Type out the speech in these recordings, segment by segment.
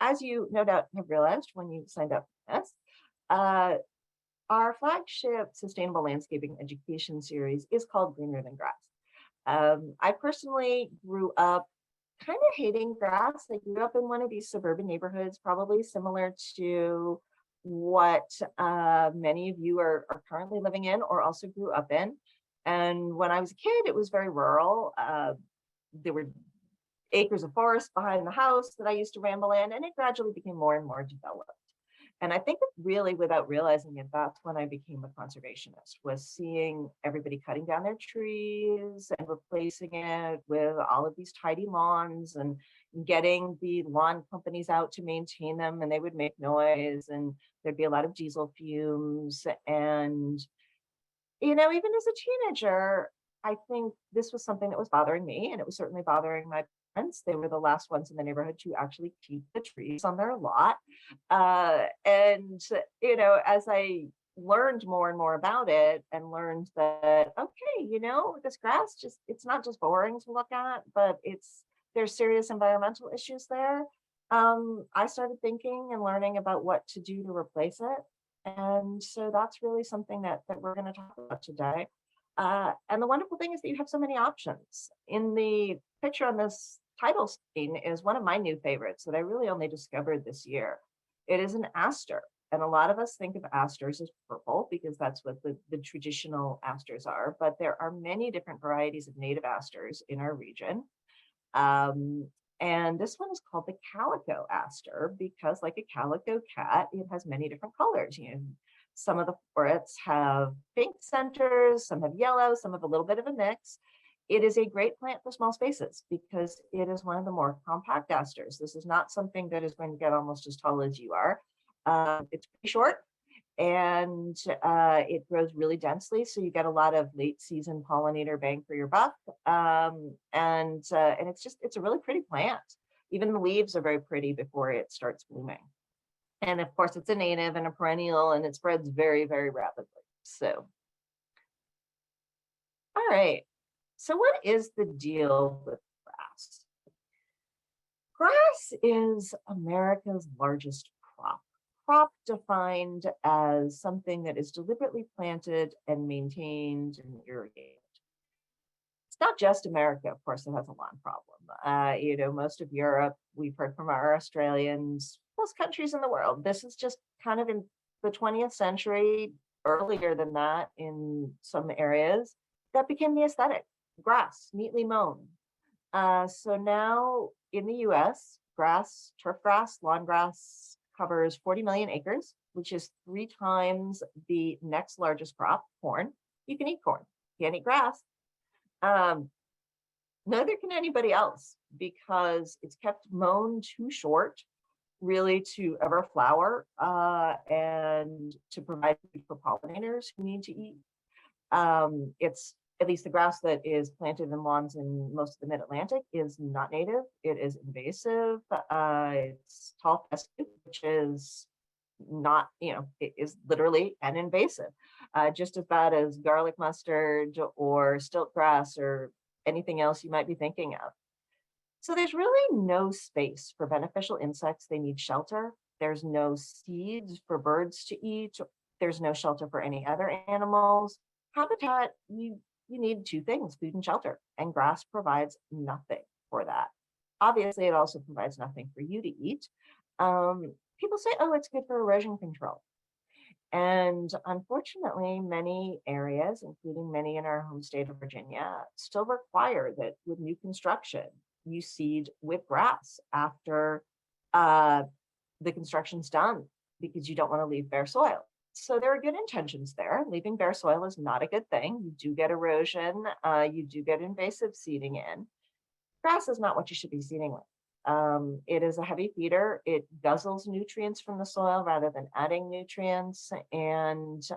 as you no doubt have realized when you signed up for this, uh, our flagship sustainable landscaping education series is called Greener Than Grass. I personally grew up kind of hating grass. I grew up in one of these suburban neighborhoods, probably similar to what many of you are currently living in or also grew up in. And when I was a kid, it was very rural. There were acres of forest behind the house that I used to ramble in, and it gradually became more and more developed. And I think really, without realizing it, that's when I became a conservationist, was seeing everybody cutting down their trees and replacing it with all of these tidy lawns and getting the lawn companies out to maintain them, and they would make noise and there'd be a lot of diesel fumes. And, even as a teenager, I think this was something that was bothering me, and it was certainly bothering my parents. They were the last ones in the neighborhood to actually keep the trees on their lot. And, as I learned more and more about it and learned that, okay, this grass it's not just boring to look at, but there's serious environmental issues there. I started thinking and learning about what to do to replace it. And so that's really something that we're going to talk about today. And the wonderful thing is that you have so many options. In the picture on this title screen is one of my new favorites that I really only discovered this year. It is an aster. And a lot of us think of asters as purple because that's what the traditional asters are. But there are many different varieties of native asters in our region. And this one is called the calico aster because, like a calico cat, it has many different colors. Some of the florets have pink centers, some have yellow, some have a little bit of a mix. It is a great plant for small spaces because it is one of the more compact asters. This is not something that is going to get almost as tall as you are. It's pretty short, and it grows really densely, so you get a lot of late season pollinator bang for your buck. And it's a really pretty plant. Even the leaves are very pretty before it starts blooming. And of course, it's a native and a perennial, and it spreads very, very rapidly. So, all right. So what is the deal with grass? Grass is America's largest crop. Crop defined as something that is deliberately planted and maintained and irrigated. It's not just America, of course, that has a lawn problem. Most of Europe, we've heard from our Australians, most countries in the world. This is just kind of in the 20th century, earlier than that in some areas, that became the aesthetic. Grass, neatly mown. So now in the US, grass, turf grass, lawn grass covers 40 million acres, which is 3 times the next largest crop, corn. You can eat corn, you can't eat grass. Neither can anybody else because it's kept mown too short, really, to ever flower and to provide food for pollinators who need to eat. It's at least the grass that is planted in lawns in most of the mid-Atlantic is not native. It is invasive. It's tall fescue, which is not, it is literally an invasive, just as bad as garlic mustard or stilt grass or anything else you might be thinking of. So there's really no space for beneficial insects. They need shelter. There's no seeds for birds to eat. There's no shelter for any other animals. Habitat, you need 2 things, food and shelter, and grass provides nothing for that. Obviously, it also provides nothing for you to eat. People say, oh, it's good for erosion control. And unfortunately, many areas, including many in our home state of Virginia, still require that with new construction, you seed with grass after the construction's done because you don't want to leave bare soil. So there are good intentions there. Leaving bare soil is not a good thing. You do get erosion. You do get invasive seeding in. Grass is not what you should be seeding with. It is a heavy feeder. It guzzles nutrients from the soil rather than adding nutrients. And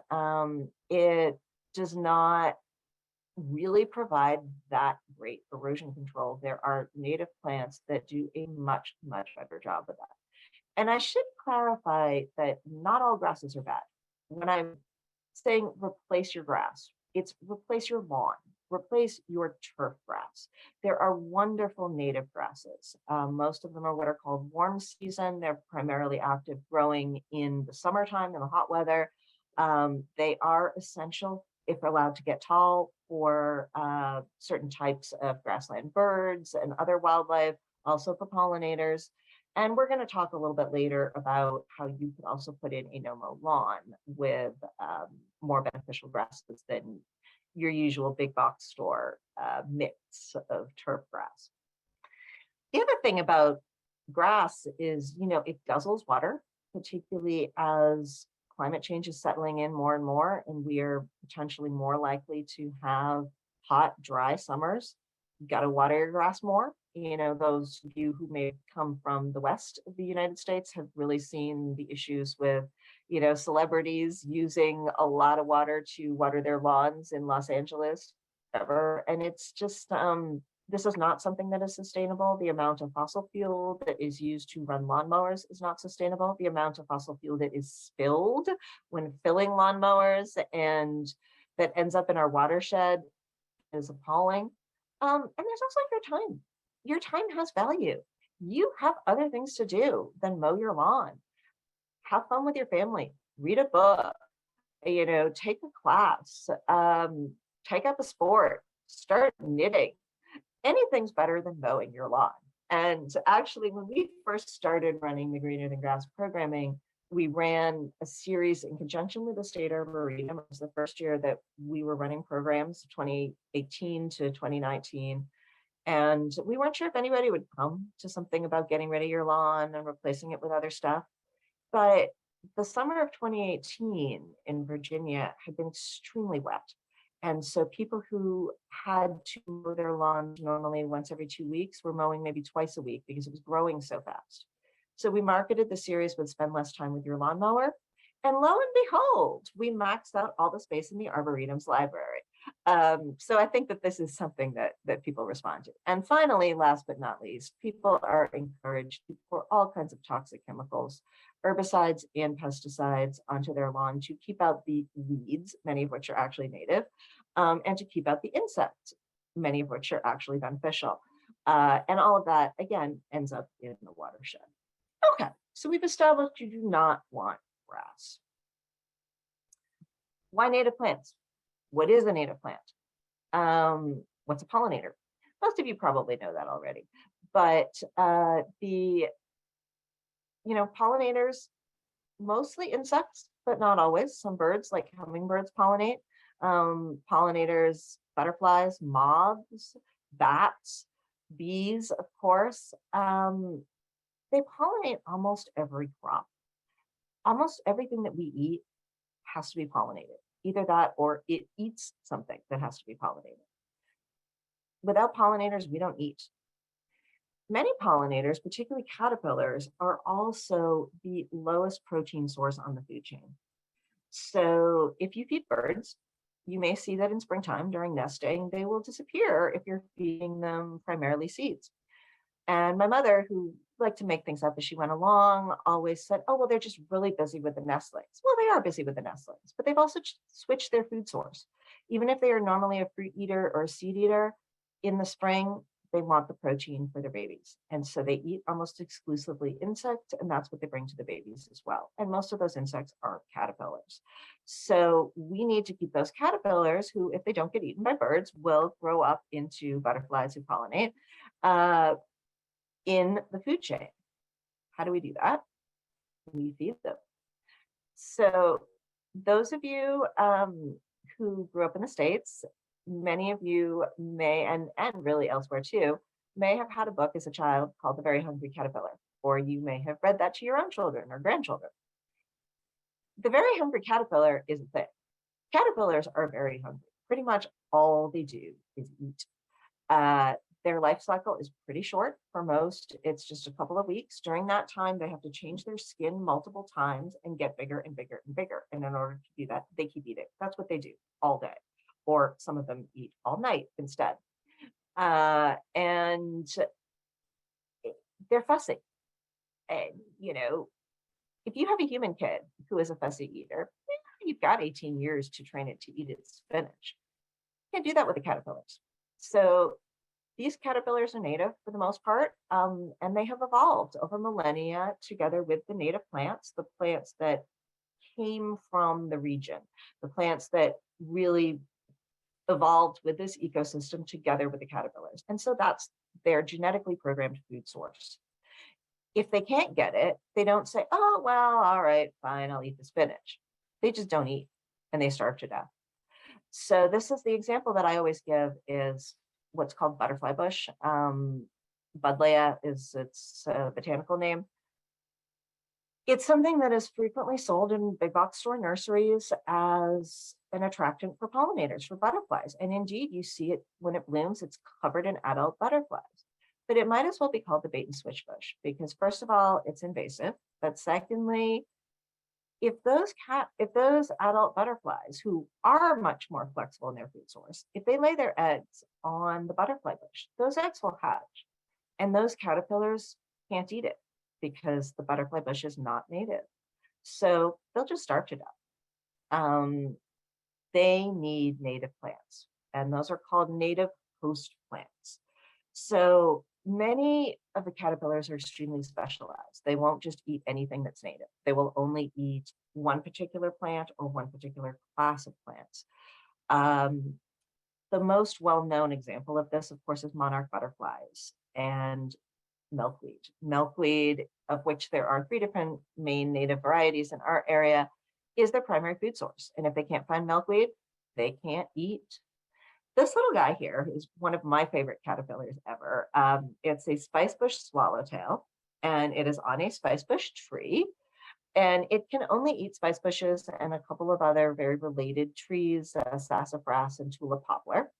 it does not really provide that great erosion control. There are native plants that do a much, much better job of that. And I should clarify that not all grasses are bad. When I'm saying replace your grass, it's replace your lawn. replace your turf grass. There are wonderful native grasses. Most of them are what are called warm season. They're primarily active growing in the summertime in the hot weather. They are essential if allowed to get tall for certain types of grassland birds and other wildlife, also for pollinators. And we're going to talk a little bit later about how you could also put in a no-mow lawn with more beneficial grasses than your usual big box store mix of turf grass. The other thing about grass is, it guzzles water, particularly as climate change is settling in more and more, and we are potentially more likely to have hot, dry summers. You got to water your grass more. Those of you who may come from the west of the United States have really seen the issues with, celebrities using a lot of water to water their lawns in Los Angeles, ever. And it's just, this is not something that is sustainable. The amount of fossil fuel that is used to run lawnmowers is not sustainable. The amount of fossil fuel that is spilled when filling lawnmowers and that ends up in our watershed is appalling. And there's also your time. Your time has value. You have other things to do than mow your lawn. Have fun with your family. Read a book. Take a class. Take up a sport. Start knitting. Anything's better than mowing your lawn. And actually, when we first started running the Greener Than Grass programming, we ran a series in conjunction with the State Arboretum. It was the first year that we were running programs, 2018 to 2019. And we weren't sure if anybody would come to something about getting rid of your lawn and replacing it with other stuff. But the summer of 2018 in Virginia had been extremely wet. And so people who had to mow their lawns normally once every 2 weeks were mowing maybe twice a week because it was growing so fast. So we marketed the series with Spend Less Time with Your Lawnmower. And lo and behold, we maxed out all the space in the Arboretum's library. So I think that this is something that people respond to. And finally, last but not least, people are encouraged to pour all kinds of toxic chemicals, herbicides and pesticides onto their lawn to keep out the weeds, many of which are actually native, and to keep out the insects, many of which are actually beneficial. And all of that, again, ends up in the watershed. Okay, so we've established you do not want grass. Why native plants? What is a native plant? What's a pollinator? Most of you probably know that already, but pollinators, mostly insects, but not always. Some birds, like hummingbirds, pollinate. Pollinators, butterflies, moths, bats, bees, of course. They pollinate almost every crop. Almost everything that we eat has to be pollinated. Either that or it eats something that has to be pollinated. Without pollinators, we don't eat. Many pollinators, particularly caterpillars, are also the lowest protein source on the food chain. So if you feed birds, you may see that in springtime during nesting, they will disappear if you're feeding them primarily seeds. And my mother, who liked to make things up as she went along, always said, oh, well, they're just really busy with the nestlings. Well, they are busy with the nestlings, but they've also switched their food source. Even if they are normally a fruit eater or a seed eater, in the spring, they want the protein for their babies. And so they eat almost exclusively insects, and that's what they bring to the babies as well. And most of those insects are caterpillars. So we need to keep those caterpillars who, if they don't get eaten by birds, will grow up into butterflies who pollinate, in the food chain. How do we do that? We feed them. So those of you who grew up in the States, many of you may, and really elsewhere too, may have had a book as a child called The Very Hungry Caterpillar, or you may have read that to your own children or grandchildren. The Very Hungry Caterpillar is a thing. Caterpillars are very hungry. Pretty much all they do is eat. Their life cycle is pretty short. For most, it's just a couple of weeks. During that time, they have to change their skin multiple times and get bigger and bigger and bigger. And in order to do that, they keep eating. That's what they do all day. Or some of them eat all night instead. And they're fussy. And, if you have a human kid who is a fussy eater, you've got 18 years to train it to eat its spinach. Can't do that with the caterpillars. So these caterpillars are native for the most part, and they have evolved over millennia together with the native plants, the plants that came from the region, the plants that really evolved with this ecosystem together with the caterpillars. And so that's their genetically programmed food source. If they can't get it, they don't say, oh, well, all right, fine, I'll eat the spinach. They just don't eat and they starve to death. So this is the example that I always give is what's called butterfly bush. Buddleia is its botanical name. It's something that is frequently sold in big box store nurseries as an attractant for pollinators, for butterflies. And indeed, you see it when it blooms, it's covered in adult butterflies. But it might as well be called the bait and switch bush because first of all, it's invasive. But secondly, if those adult butterflies who are much more flexible in their food source, if they lay their eggs on the butterfly bush, those eggs will hatch and those caterpillars can't eat it because the butterfly bush is not native. So they'll just starve to death. They need native plants and those are called native host plants. So many of the caterpillars are extremely specialized. They won't just eat anything that's native. They will only eat one particular plant or one particular class of plants. The most well-known example of this, of course, is monarch butterflies and milkweed. Milkweed, of which there are 3 different main native varieties in our area, is their primary food source. And if they can't find milkweed, they can't eat. This little guy here is one of my favorite caterpillars ever. It's a spicebush swallowtail, and it is on a spicebush tree. And it can only eat spice bushes and a couple of other very related trees, sassafras and tulip poplar.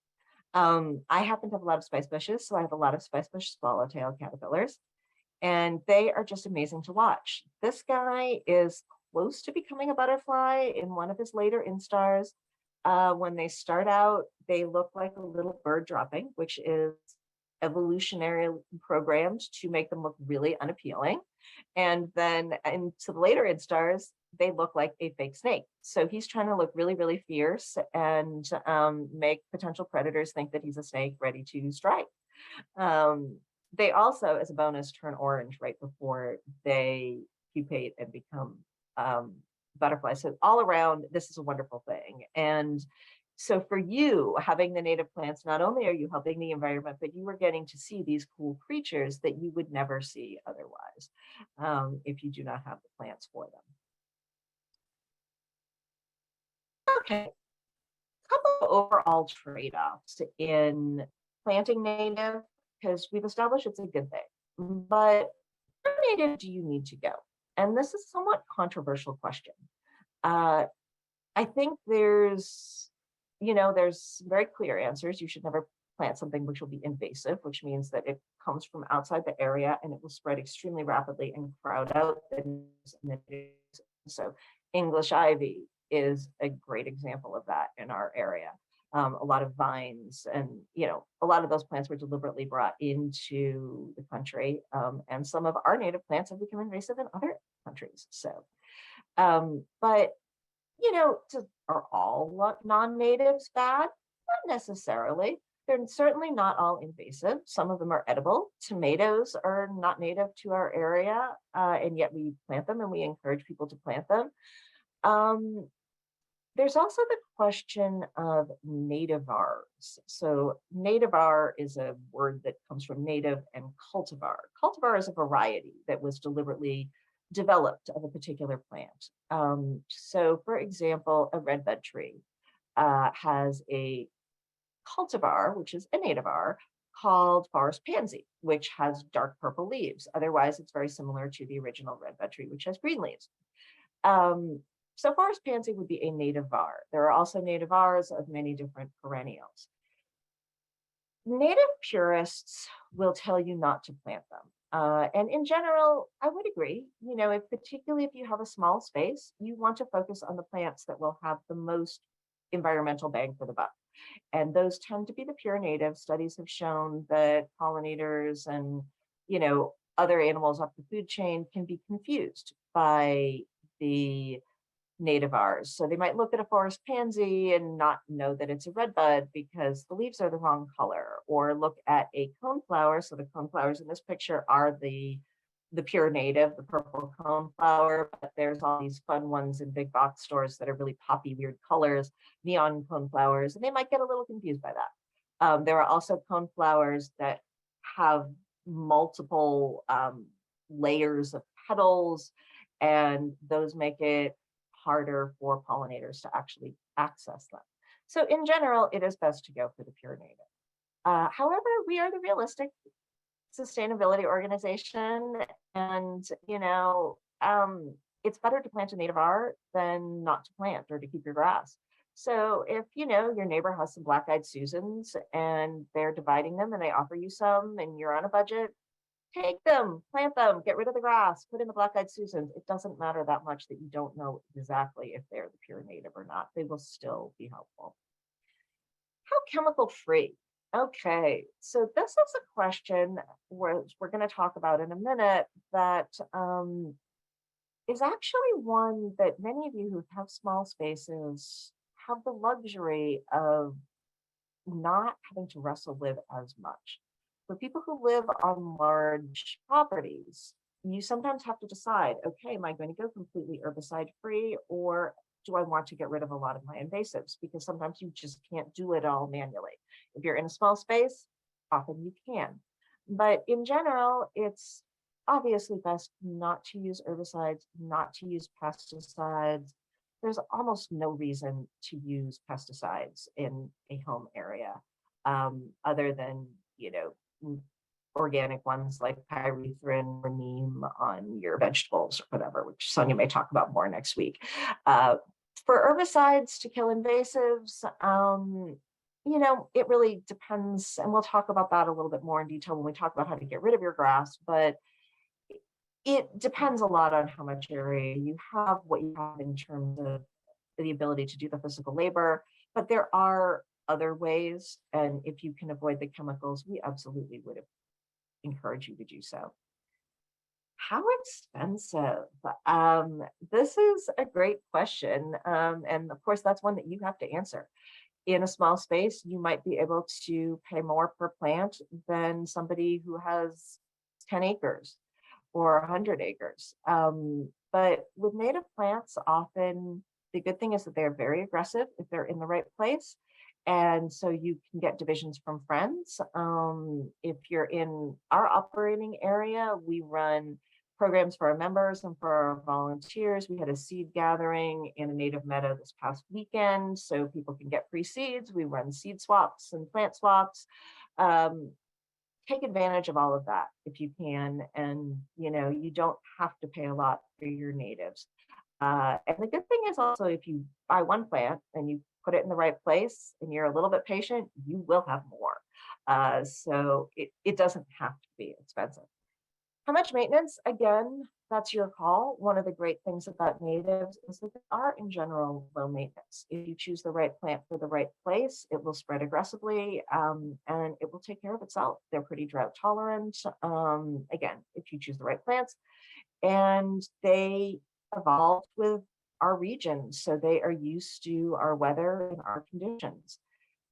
I happen to have a lot of spice bushes, so I have a lot of spicebush swallowtail caterpillars, and they are just amazing to watch. This guy is close to becoming a butterfly in one of his later instars. When they start out, they look like a little bird dropping, which is evolutionarily programmed to make them look really unappealing. And then into the later instars, they look like a fake snake. So he's trying to look really, really fierce and make potential predators think that he's a snake ready to strike. They also, as a bonus, turn orange right before they pupate and become butterflies. So all around, this is a wonderful thing. And so for you, having the native plants, not only are you helping the environment, but you are getting to see these cool creatures that you would never see otherwise if you do not have the plants for them. Okay, a couple of overall trade-offs in planting native, because we've established it's a good thing, but where native do you need to go? And this is a somewhat controversial question. I think there's very clear answers. You should never plant something which will be invasive, which means that it comes from outside the area and it will spread extremely rapidly and crowd out the natives. So English ivy is a great example of that in our area. A lot of vines and, a lot of those plants were deliberately brought into the country. And some of our native plants have become invasive in other countries. So, but are all non-natives bad? Not necessarily. They're certainly not all invasive. Some of them are edible. Tomatoes are not native to our area, and yet we plant them and we encourage people to plant them. There's also the question of nativars. So nativar is a word that comes from native and cultivar. Cultivar is a variety that was deliberately developed of a particular plant. So for example, a redbud tree has a cultivar, which is a nativar, called forest pansy, which has dark purple leaves. Otherwise, it's very similar to the original redbud tree, which has green leaves. So forest pansy would be a nativar. There are also nativars of many different perennials. Native purists will tell you not to plant them. And in general, I would agree, particularly if you have a small space, you want to focus on the plants that will have the most environmental bang for the buck. And those tend to be the pure native. Studies have shown that pollinators and, other animals up the food chain can be confused by the nativars. So they might look at a forest pansy and not know that it's a redbud because the leaves are the wrong color, or look at a coneflower. So the coneflowers in this picture are the pure native, the purple coneflower, but there's all these fun ones in big box stores that are really poppy, weird colors, neon coneflowers, and they might get a little confused by that. There are also coneflowers that have multiple layers of petals, and those make it harder for pollinators to actually access them. So in general, it is best to go for the pure native. However, we are the realistic sustainability organization, and it's better to plant a native art than not to plant or to keep your grass. So if your neighbor has some black-eyed Susans and they're dividing them and they offer you some and you're on a budget, take them, plant them, get rid of the grass, put in the black-eyed Susans. It doesn't matter that much that you don't know exactly if they're the pure native or not. They will still be helpful. How chemical free? Okay, so this is a question we're going to talk about in a minute that is actually one that many of you who have small spaces have the luxury of not having to wrestle with as much. For people who live on large properties, you sometimes have to decide, okay, am I going to go completely herbicide free, or do I want to get rid of a lot of my invasives? Because sometimes you just can't do it all manually. If you're in a small space, often you can. But in general, it's obviously best not to use herbicides, not to use pesticides. There's almost no reason to use pesticides in a home area, other than, organic ones like pyrethrin or neem on your vegetables or whatever, which Sonia may talk about more next week. For herbicides to kill invasives, it really depends, and we'll talk about that a little bit more in detail when we talk about how to get rid of your grass, but it depends a lot on how much area you have, what you have in terms of the ability to do the physical labor, but there are other ways, and if you can avoid the chemicals, we absolutely would encourage you to do so. How expensive? This is a great question, and of course, that's one that you have to answer. In a small space, you might be able to pay more per plant than somebody who has 10 acres or 100 acres. But with native plants, often the good thing is that they're very aggressive if they're in the right place. And so you can get divisions from friends. If you're in our operating area, we run programs for our members and for our volunteers. We had a seed gathering in a native meadow this past weekend, so people can get free seeds. We run seed swaps and plant swaps. Take advantage of all of that if you can, and you don't have to pay a lot for your natives. And the good thing is also, if you buy one plant and you put it in the right place and you're a little bit patient, you will have more. So it doesn't have to be expensive. How much maintenance? Again, that's your call. One of the great things about natives is that they are in general low maintenance. If you choose the right plant for the right place, it will spread aggressively, and it will take care of itself. They're pretty drought tolerant. Again, if you choose the right plants, and they evolved with our region, so they are used to our weather and our conditions.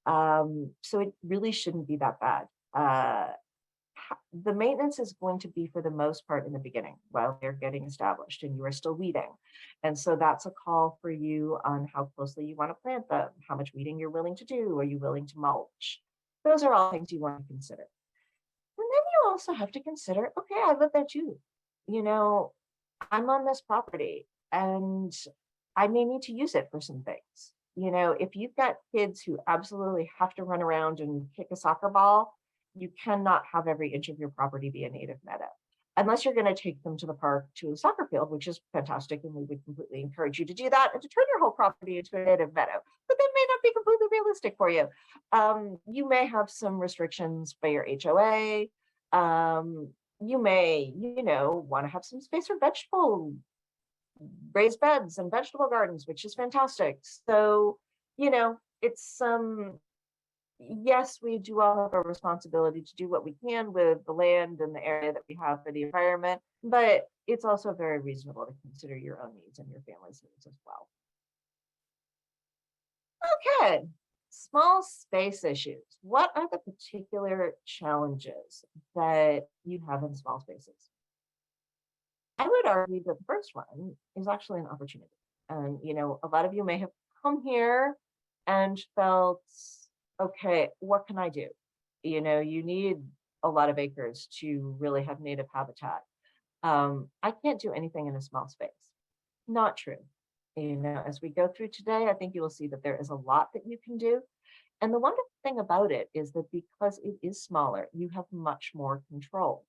So it really shouldn't be that bad. The maintenance is going to be, for the most part, in the beginning while they're getting established and you are still weeding. And so that's a call for you on how closely you want to plant them, how much weeding you're willing to do. Are you willing to mulch? Those are all things you want to consider. And then you also have to consider, okay, I live there too. I'm on this property and I may need to use it for some things. If you've got kids who absolutely have to run around and kick a soccer ball, you cannot have every inch of your property be a native meadow, unless you're going to take them to the park, to a soccer field, which is fantastic. And we would completely encourage you to do that and to turn your whole property into a native meadow, but that may not be completely realistic for you. You may have some restrictions by your HOA. You may, want to have some space for vegetable raised beds and vegetable gardens, which is fantastic. So, it's yes, we do all have a responsibility to do what we can with the land and the area that we have for the environment, but it's also very reasonable to consider your own needs and your family's needs as well. Okay, small space issues. What are the particular challenges that you have in small spaces? I would argue that the first one is actually an opportunity. And, a lot of you may have come here and felt, okay, what can I do? You need a lot of acres to really have native habitat. I can't do anything in a small space. Not true. As we go through today, I think you will see that there is a lot that you can do. And the wonderful thing about it is that because it is smaller, you have much more control.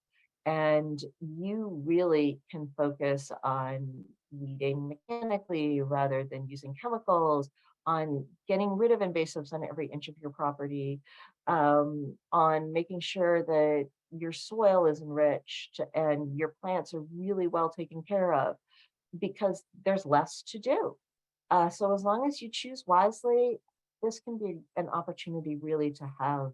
And you really can focus on weeding mechanically rather than using chemicals, on getting rid of invasives on every inch of your property, on making sure that your soil is enriched and your plants are really well taken care of because there's less to do. So as long as you choose wisely, this can be an opportunity really to have,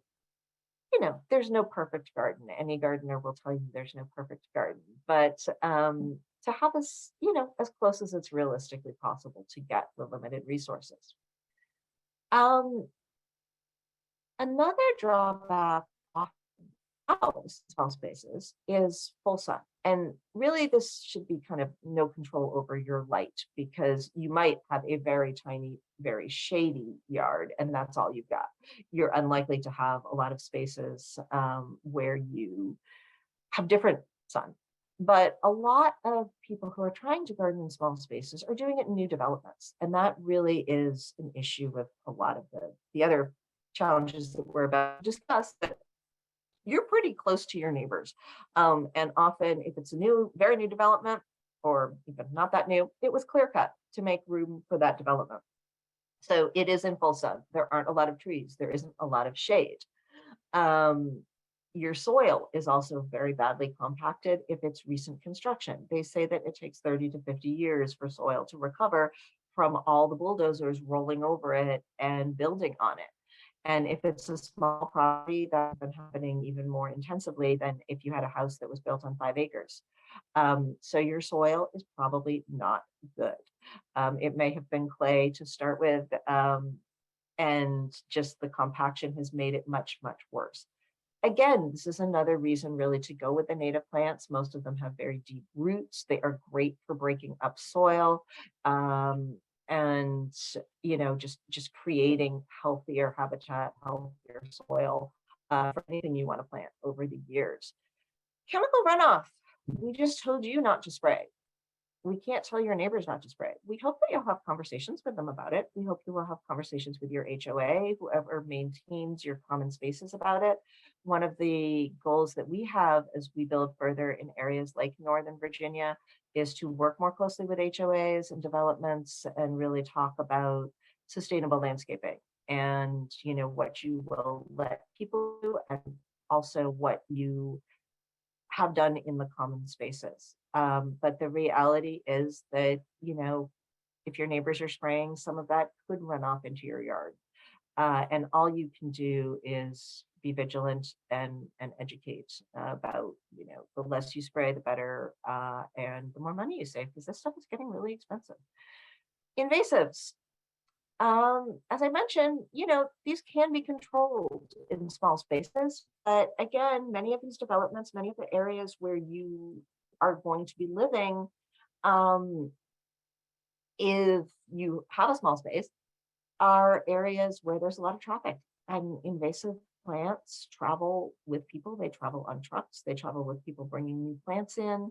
there's no perfect garden. Any gardener will tell you there's no perfect garden, but to have this, as close as it's realistically possible to get the limited resources. Um, Another drawback house, small spaces, is full sun. And really, this should be kind of no control over your light because you might have a very tiny, very shady yard, and that's all you've got. You're unlikely to have a lot of spaces where you have different sun. But a lot of people who are trying to garden in small spaces are doing it in new developments. And that really is an issue with a lot of the other challenges that we're about to discuss that you're pretty close to your neighbors. And often if it's a new, very new development, or even not that new, it was clear cut to make room for that development. So it is in full sun. There aren't a lot of trees. There isn't a lot of shade. Um, your soil is also very badly compacted if it's recent construction. They say that it takes 30 to 50 years for soil to recover from all the bulldozers rolling over it and building on it. And if it's a small property, that's been happening even more intensively than if you had a house that was built on 5 acres. So your soil is probably not good. It may have been clay to start with, and just the compaction has made it much, much worse. Again, this is another reason really to go with the native plants. Most of them have very deep roots. They are great for breaking up soil. And just creating healthier habitat, healthier soil for anything you want to plant over the years. Chemical runoff. We just told you not to spray. We can't tell your neighbors not to spray. We hope that you'll have conversations with them about it. We hope you will have conversations with your HOA, whoever maintains your common spaces about it. One of the goals that we have as we build further in areas like Northern Virginia is to work more closely with HOAs and developments and really talk about sustainable landscaping and what you will let people do and also what you have done in the common spaces. But the reality is that, if your neighbors are spraying, some of that could run off into your yard. And all you can do is be vigilant and educate about, the less you spray, the better, and the more money you save, because this stuff is getting really expensive. Invasives. As I mentioned, these can be controlled in small spaces, but again, many of these developments, many of the areas where you are going to be living, if you have a small space, are areas where there's a lot of traffic and invasive plants travel with people. They travel on trucks. They travel with people bringing new plants in.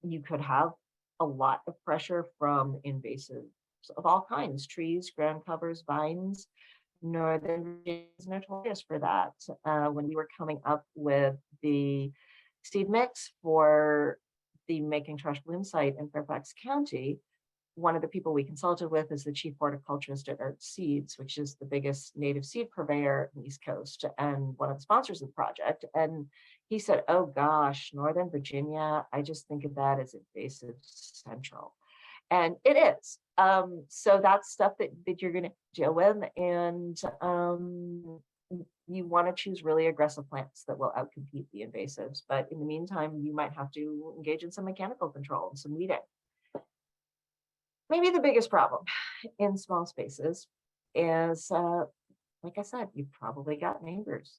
You could have a lot of pressure from invasives of all kinds, trees, ground covers, vines. Northern Virginia is notorious for that. When we were coming up with the seed mix for the Making Trash Bloom site in Fairfax County, one of the people we consulted with is the chief horticulturist at Earth Seeds, which is the biggest native seed purveyor in the East Coast and one of the sponsors of the project. And he said, oh gosh, Northern Virginia, I just think of that as invasive central. And it is. So that's stuff that you're going to deal with. And you want to choose really aggressive plants that will outcompete the invasives. But in the meantime, you might have to engage in some mechanical control and some weeding. Maybe the biggest problem in small spaces is, like I said, you've probably got neighbors.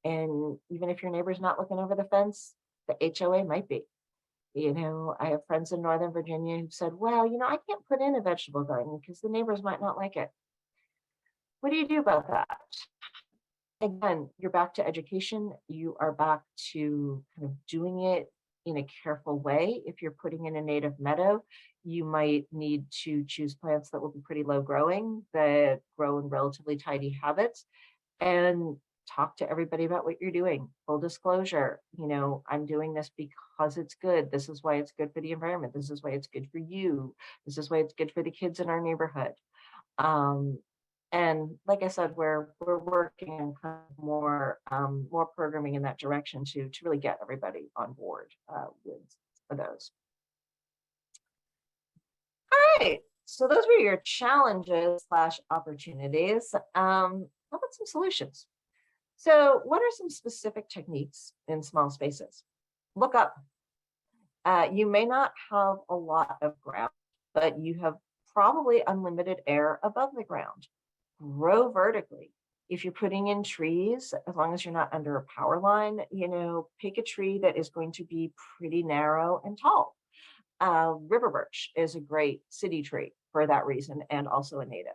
And even if your neighbor's not looking over the fence, the HOA might be. I have friends in Northern Virginia who said, well, I can't put in a vegetable garden because the neighbors might not like it. What do you do about that? Again, you're back to education. You are back to kind of doing it in a careful way. If you're putting in a native meadow, you might need to choose plants that will be pretty low growing, that grow in relatively tidy habits, and talk to everybody about what you're doing. Full disclosure, I'm doing this because it's good. This is why it's good for the environment. This is why it's good for you. This is why it's good for the kids in our neighborhood. And like I said, we're working on kind of more programming in that direction to really get everybody on board with those. All right, so those were your challenges / opportunities. How about some solutions? So what are some specific techniques in small spaces? Look up. You may not have a lot of ground, but you have probably unlimited air above the ground. Grow vertically. If you're putting in trees, as long as you're not under a power line, pick a tree that is going to be pretty narrow and tall. River birch is a great city tree for that reason, and also a native.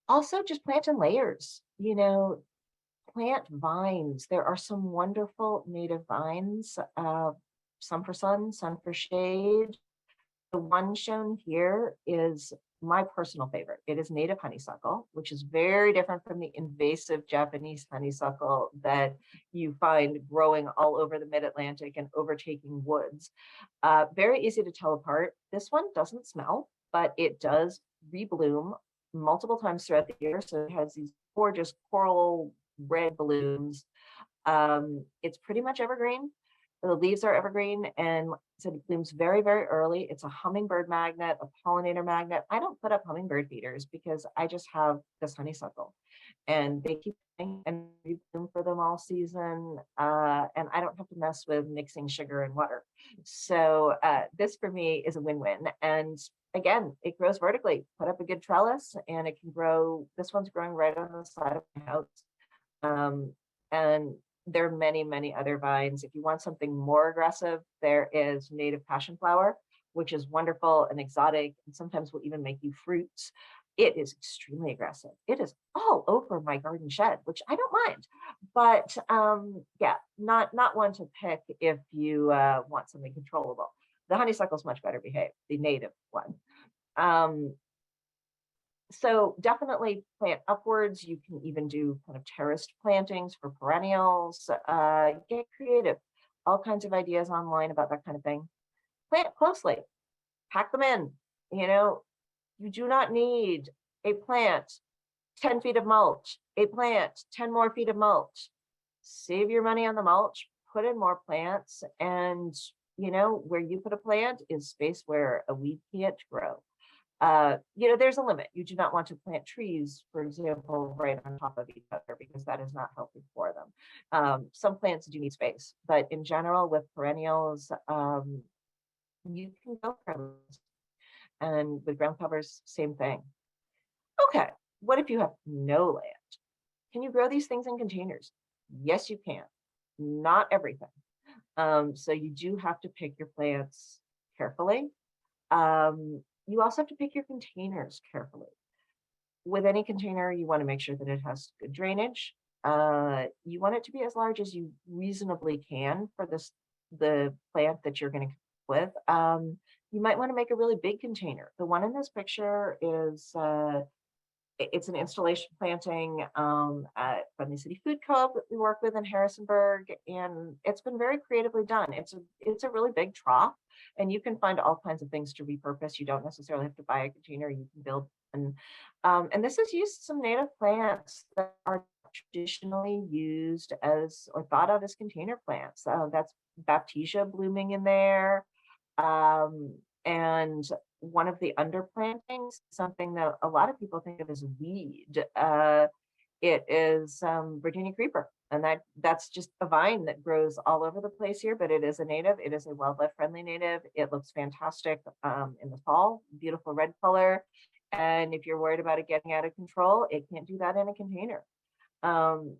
Also, just plant in layers. Plant vines. There are some wonderful native vines, some for sun, some for shade. The one shown here is my personal favorite. It is native honeysuckle, which is very different from the invasive Japanese honeysuckle that you find growing all over the mid-Atlantic and overtaking woods. Very easy to tell apart. This one doesn't smell, but it does rebloom multiple times throughout the year. So it has these gorgeous coral red blooms. It's pretty much evergreen. The leaves are evergreen, and so it blooms very, very early. It's a hummingbird magnet, a pollinator magnet. I don't put up hummingbird feeders because I just have this honeysuckle, and they keep and we bloom for them all season. And I don't have to mess with mixing sugar and water. So this for me is a win-win. And again, it grows vertically. Put up a good trellis, and it can grow. This one's growing right on the side of my house. And there are many, many other vines. If you want something more aggressive, there is native passion flower, which is wonderful and exotic, and sometimes will even make you fruits. It is extremely aggressive. It is all over my garden shed, which I don't mind. But yeah, not one to pick if you want something controllable. The honeysuckle is much better behaved, the native one. So definitely plant upwards. You can even do kind of terraced plantings for perennials. Get creative. All kinds of ideas online about that kind of thing. Plant closely. Pack them in. You do not need a plant 10 feet of mulch, a plant 10 more feet of mulch. Save your money on the mulch, put in more plants, and where you put a plant is space where a weed can't grow. There's a limit. You do not want to plant trees, for example, right on top of each other, because that is not healthy for them. Some plants do need space, but in general, with perennials, you can go for those. And with ground covers, same thing. Okay, what if you have no land? Can you grow these things in containers? Yes, you can. Not everything. So you do have to pick your plants carefully. You also have to pick your containers carefully. With any container, you want to make sure that it has good drainage. You want it to be as large as you reasonably can for the plant that you're going to with. You might want to make a really big container. The one in this picture is it's an installation planting from the City Food Co-op that we work with in Harrisonburg, and it's been very creatively done. It's a really big trough, and you can find all kinds of things to repurpose. You don't necessarily have to buy a container. You can build, and this has used some native plants that are traditionally used as or thought of as container plants. That's Baptisia blooming in there, and one of the underplantings, something that a lot of people think of as a weed. It is Virginia creeper, and that's just a vine that grows all over the place here, but it is a native. It is a wildlife friendly native. It looks fantastic in the fall, beautiful red color. And if you're worried about it getting out of control, it can't do that in a container. Um,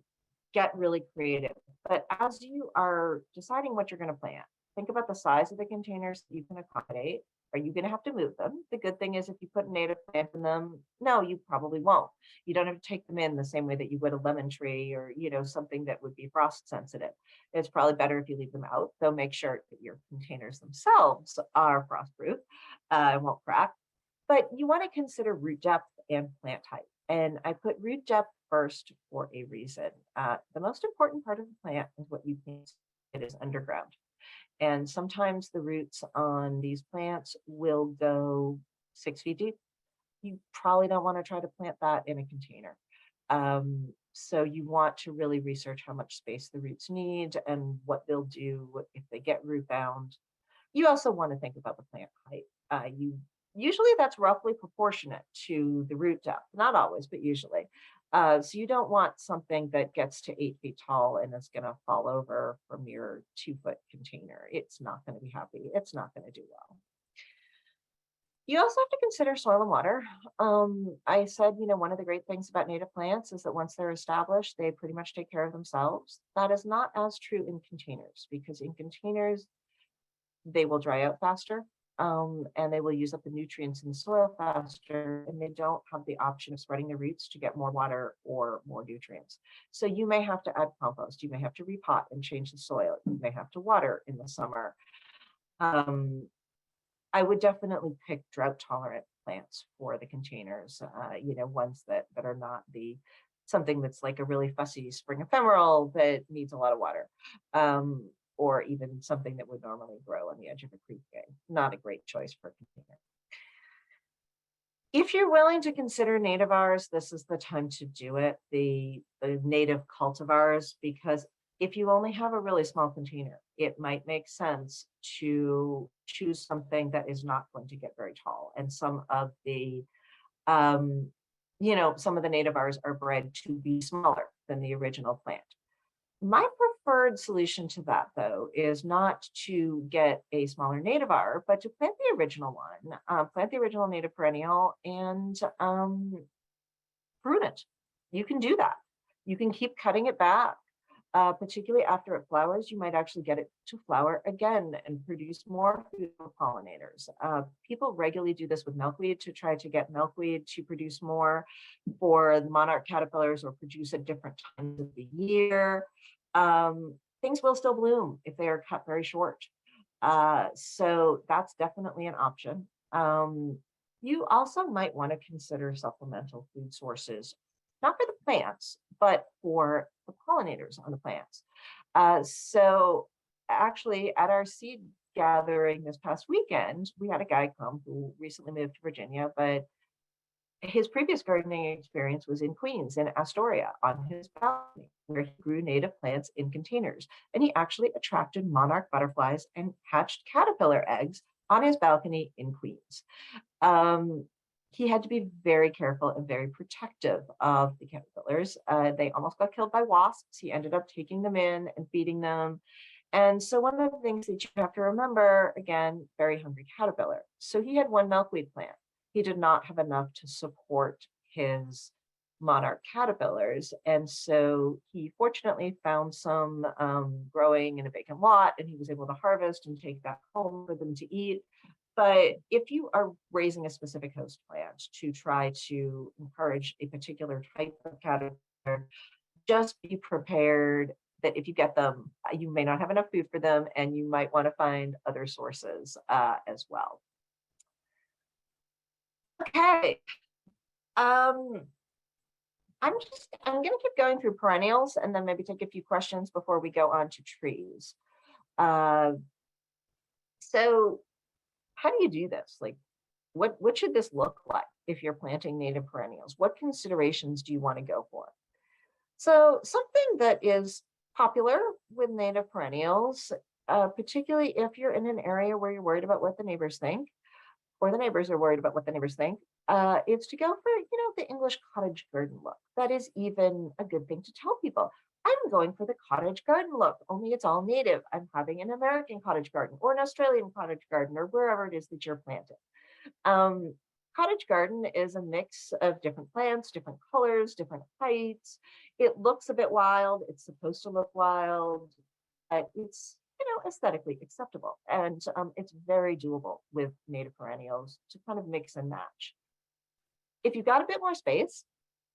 get really creative. But as you are deciding what you're going to plant, think about the size of the containers you can accommodate. Are you going to have to move them? The good thing is if you put a native plant in them, no, you probably won't. You don't have to take them in the same way that you would a lemon tree or, something that would be frost sensitive. It's probably better if you leave them out, though make sure that your containers themselves are frost proof and won't crack. But you want to consider root depth and plant height. And I put root depth first for a reason. The most important part of the plant is what you plant. It is underground. And sometimes the roots on these plants will go 6 feet deep. You probably don't want to try to plant that in a container. So you want to really research how much space the roots need and what they'll do if they get root bound. You also want to think about the plant height. Usually that's roughly proportionate to the root depth, not always, but usually. So you don't want something that gets to 8 feet tall and is going to fall over from your 2-foot container. It's not going to be happy. It's not going to do well. You also have to consider soil and water. I said, one of the great things about native plants is that once they're established, they pretty much take care of themselves. That is not as true in containers, because in containers, they will dry out faster. And they will use up the nutrients in the soil faster, and they don't have the option of spreading their roots to get more water or more nutrients. So you may have to add compost, you may have to repot and change the soil, you may have to water in the summer. I would definitely pick drought tolerant plants for the containers, ones that are not something that's like a really fussy spring ephemeral that needs a lot of water. Or even something that would normally grow on the edge of a creek bed. Not a great choice for a container. If you're willing to consider nativars, this is the time to do it, the native cultivars, because if you only have a really small container, it might make sense to choose something that is not going to get very tall. And some of the nativars are bred to be smaller than the original plant. My preferred solution to that, though, is not to get a smaller nativar, but to plant the original one, plant the original native perennial and prune it. You can do that. You can keep cutting it back, particularly after it flowers. You might actually get it to flower again and produce more food for pollinators. People regularly do this with milkweed to try to get milkweed to produce more for the monarch caterpillars or produce at different times of the year. Things will still bloom if they are cut very short. So that's definitely an option. You also might want to consider supplemental food sources, not for the plants, but for the pollinators on the plants. So actually at our seed gathering this past weekend, we had a guy come who recently moved to Virginia, but his previous gardening experience was in Queens, in Astoria, on his balcony, where he grew native plants in containers. And he actually attracted monarch butterflies and hatched caterpillar eggs on his balcony in Queens. He had to be very careful and very protective of the caterpillars. They almost got killed by wasps. He ended up taking them in and feeding them. And so one of the things that you have to remember, again, very hungry caterpillar. So he had one milkweed plant. He did not have enough to support his monarch caterpillars. And so he fortunately found some growing in a vacant lot, and he was able to harvest and take that home for them to eat. But if you are raising a specific host plant to try to encourage a particular type of caterpillar, just be prepared that if you get them, you may not have enough food for them, and you might want to find other sources as well. Okay. I'm going to keep going through perennials and then maybe take a few questions before we go on to trees. So how do you do this? Like, what should this look like if you're planting native perennials? What considerations do you want to go for? So something that is popular with native perennials, particularly if you're in an area where you're worried about what the neighbors think, or the neighbors are worried about what the neighbors think, is to go for, the English cottage garden look. That is even a good thing to tell people. I'm going for the cottage garden look, only it's all native. I'm having an American cottage garden or an Australian cottage garden or wherever it is that you're planting. Um, Cottage garden is a mix of different plants, different colors, different heights. It looks a bit wild. It's supposed to look wild, but it's, aesthetically acceptable. And it's very doable with native perennials to kind of mix and match. If you've got a bit more space,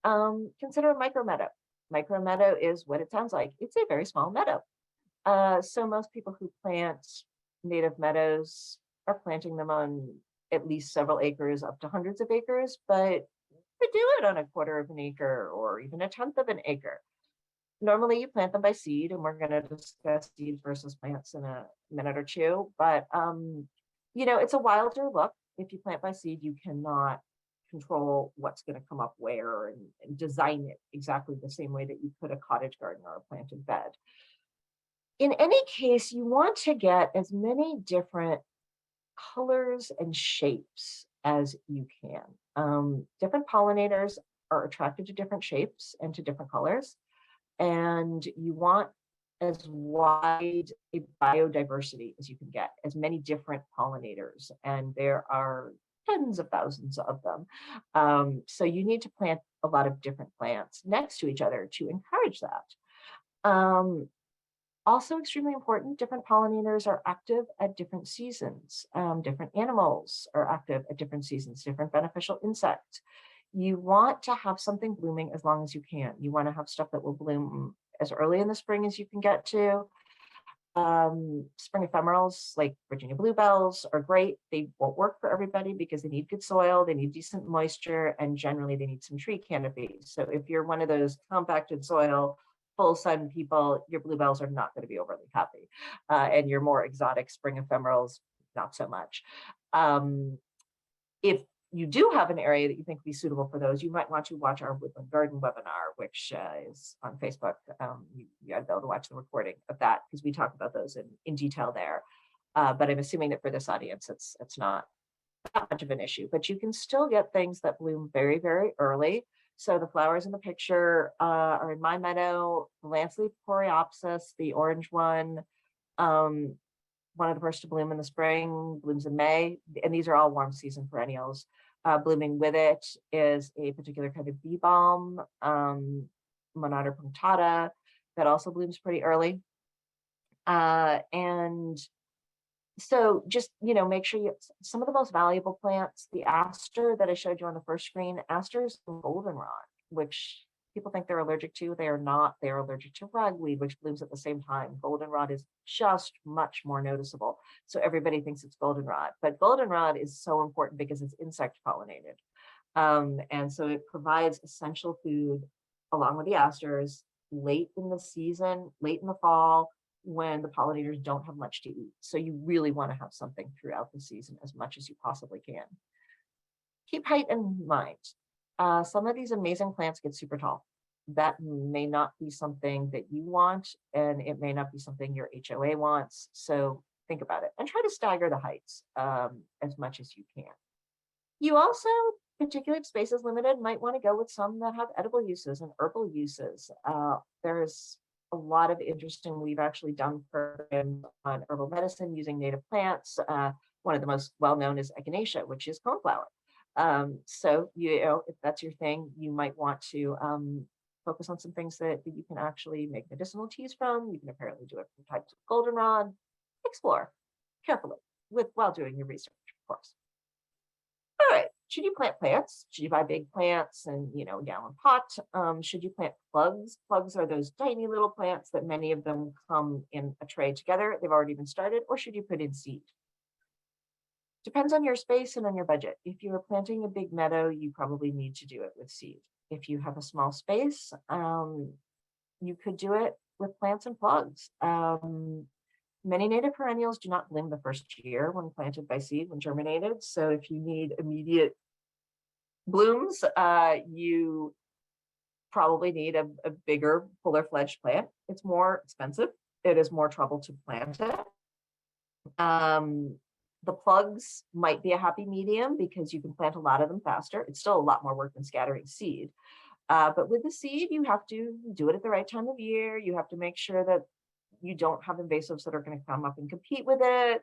consider a micro meadow. Micro meadow is what it sounds like. It's a very small meadow. So most people who plant native meadows are planting them on at least several acres, up to hundreds of acres, but you do it on a quarter of an acre or even a tenth of an acre. Normally you plant them by seed, and we're going to discuss seeds versus plants in a minute or two, but it's a wilder look. If you plant by seed, you cannot control what's going to come up where and design it exactly the same way that you could a cottage garden or a planted bed. In any case, you want to get as many different colors and shapes as you can. Different pollinators are attracted to different shapes and to different colors, and you want as wide a biodiversity as you can get, as many different pollinators, and there are tens of thousands of them. So you need to plant a lot of different plants next to each other to encourage that. Also extremely important, different pollinators are active at different seasons. Different animals are active at different seasons, different beneficial insects. You want to have something blooming as long as you can. You want to have stuff that will bloom as early in the spring as you can get to. Spring ephemerals like Virginia bluebells are great. They won't work for everybody because they need good soil, they need decent moisture, and generally they need some tree canopy. So if you're one of those compacted soil, full sun people, your bluebells are not going to be overly happy. And your more exotic spring ephemerals, not so much. If you do have an area that you think would be suitable for those, you might want to watch our woodland garden webinar, which is on Facebook. You ought to be able to watch the recording of that because we talk about those in detail there. But I'm assuming that for this audience, it's not that much of an issue, but you can still get things that bloom very, very early. So the flowers in the picture are in my meadow, the lance leaf coreopsis, the orange one of the first to bloom in the spring, blooms in May, and these are all warm season perennials. Blooming with it is a particular kind of bee balm, Monarda punctata, that also blooms pretty early. And so just, make sure some of the most valuable plants, the aster that I showed you on the first screen, asters and goldenrod, which people think they're allergic to. They are not. They're allergic to ragweed, which blooms at the same time. Goldenrod is just much more noticeable. So everybody thinks it's goldenrod, but goldenrod is so important because it's insect pollinated. And so it provides essential food along with the asters late in the season, late in the fall, when the pollinators don't have much to eat. So you really want to have something throughout the season as much as you possibly can. Keep height in mind. Some of these amazing plants get super tall. That may not be something that you want, and it may not be something your HOA wants. So think about it and try to stagger the heights as much as you can. You also, particularly if space is limited, might want to go with some that have edible uses and herbal uses. There's a lot of interesting, we've actually done programs on herbal medicine using native plants. One of the most well-known is echinacea, which is coneflower. So, if that's your thing, you might want to focus on some things that you can actually make medicinal teas from. You can apparently do it from types of goldenrod. Explore carefully while doing your research, of course. All right, should you plant plants? Should you buy big plants and, a gallon pot? Should you plant plugs? Plugs are those tiny little plants that many of them come in a tray together. They've already been started, or should you put in seed? Depends on your space and on your budget. If you are planting a big meadow, you probably need to do it with seed. If you have a small space, you could do it with plants and plugs. Many native perennials do not bloom the first year when planted by seed, when germinated. So if you need immediate blooms, you probably need a bigger, fuller-fledged plant. It's more expensive. It is more trouble to plant it. The plugs might be a happy medium because you can plant a lot of them faster. It's still a lot more work than scattering seed. But with the seed, you have to do it at the right time of year. You have to make sure that you don't have invasives that are going to come up and compete with it.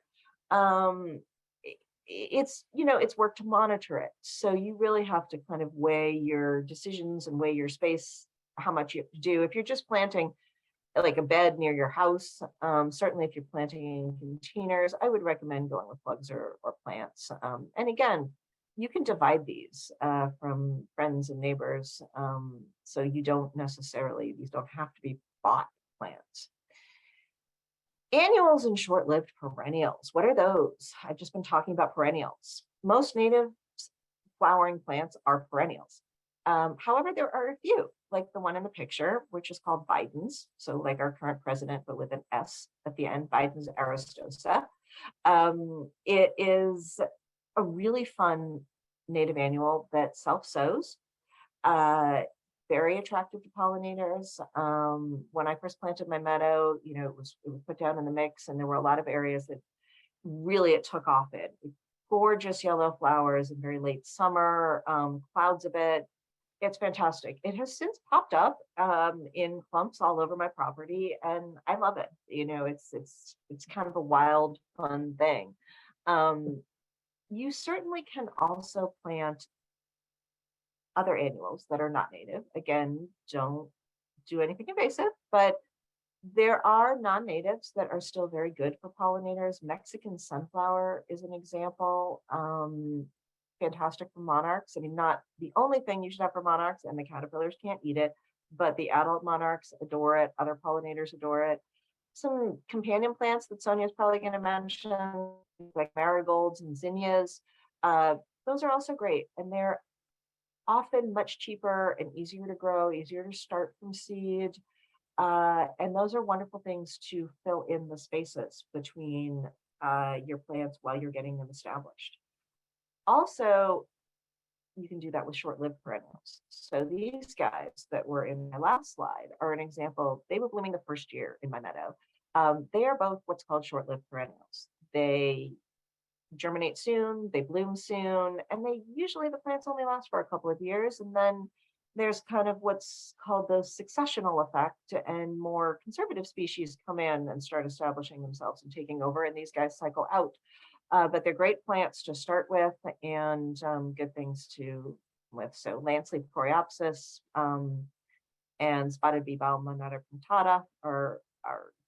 It's, it's work to monitor it. So you really have to kind of weigh your decisions and weigh your space, how much you have to do. If you're just planting like a bed near your house, certainly if you're planting in containers, I would recommend going with plugs or plants. And again, you can divide these from friends and neighbors. So you don't necessarily, these don't have to be bought plants. Annuals and short-lived perennials. What are those? I've just been talking about perennials. Most native flowering plants are perennials. However, there are a few, like the one in the picture, which is called Biden's. So like our current president, but with an S at the end, Biden's aristosa. It is a really fun native annual that self-sows. Very attractive to pollinators. When I first planted my meadow, it was put down in the mix, and there were a lot of areas that really it took off in. Gorgeous yellow flowers in very late summer, clouds a bit. It's fantastic. It has since popped up in clumps all over my property, and I love it. It's kind of a wild, fun thing. You certainly can also plant other annuals that are not native. Again, don't do anything invasive, but there are non-natives that are still very good for pollinators. Mexican sunflower is an example. Fantastic for monarchs. I mean, not the only thing you should have for monarchs, and the caterpillars can't eat it, but the adult monarchs adore it. Other pollinators adore it. Some companion plants that Sonia's probably going to mention, like marigolds and zinnias, those are also great. And they're often much cheaper and easier to grow, easier to start from seed. And those are wonderful things to fill in the spaces between your plants while you're getting them established. Also, you can do that with short-lived perennials. So these guys that were in my last slide are an example. They were blooming the first year in my meadow. They are both what's called short-lived perennials. They germinate soon, they bloom soon, and they usually, the plants only last for a couple of years, and then there's kind of what's called the successional effect, and more conservative species come in and start establishing themselves and taking over, and these guys cycle out. But they're great plants to start with, and good things to with. So lanceolate coreopsis and spotted bee balm monata punctata are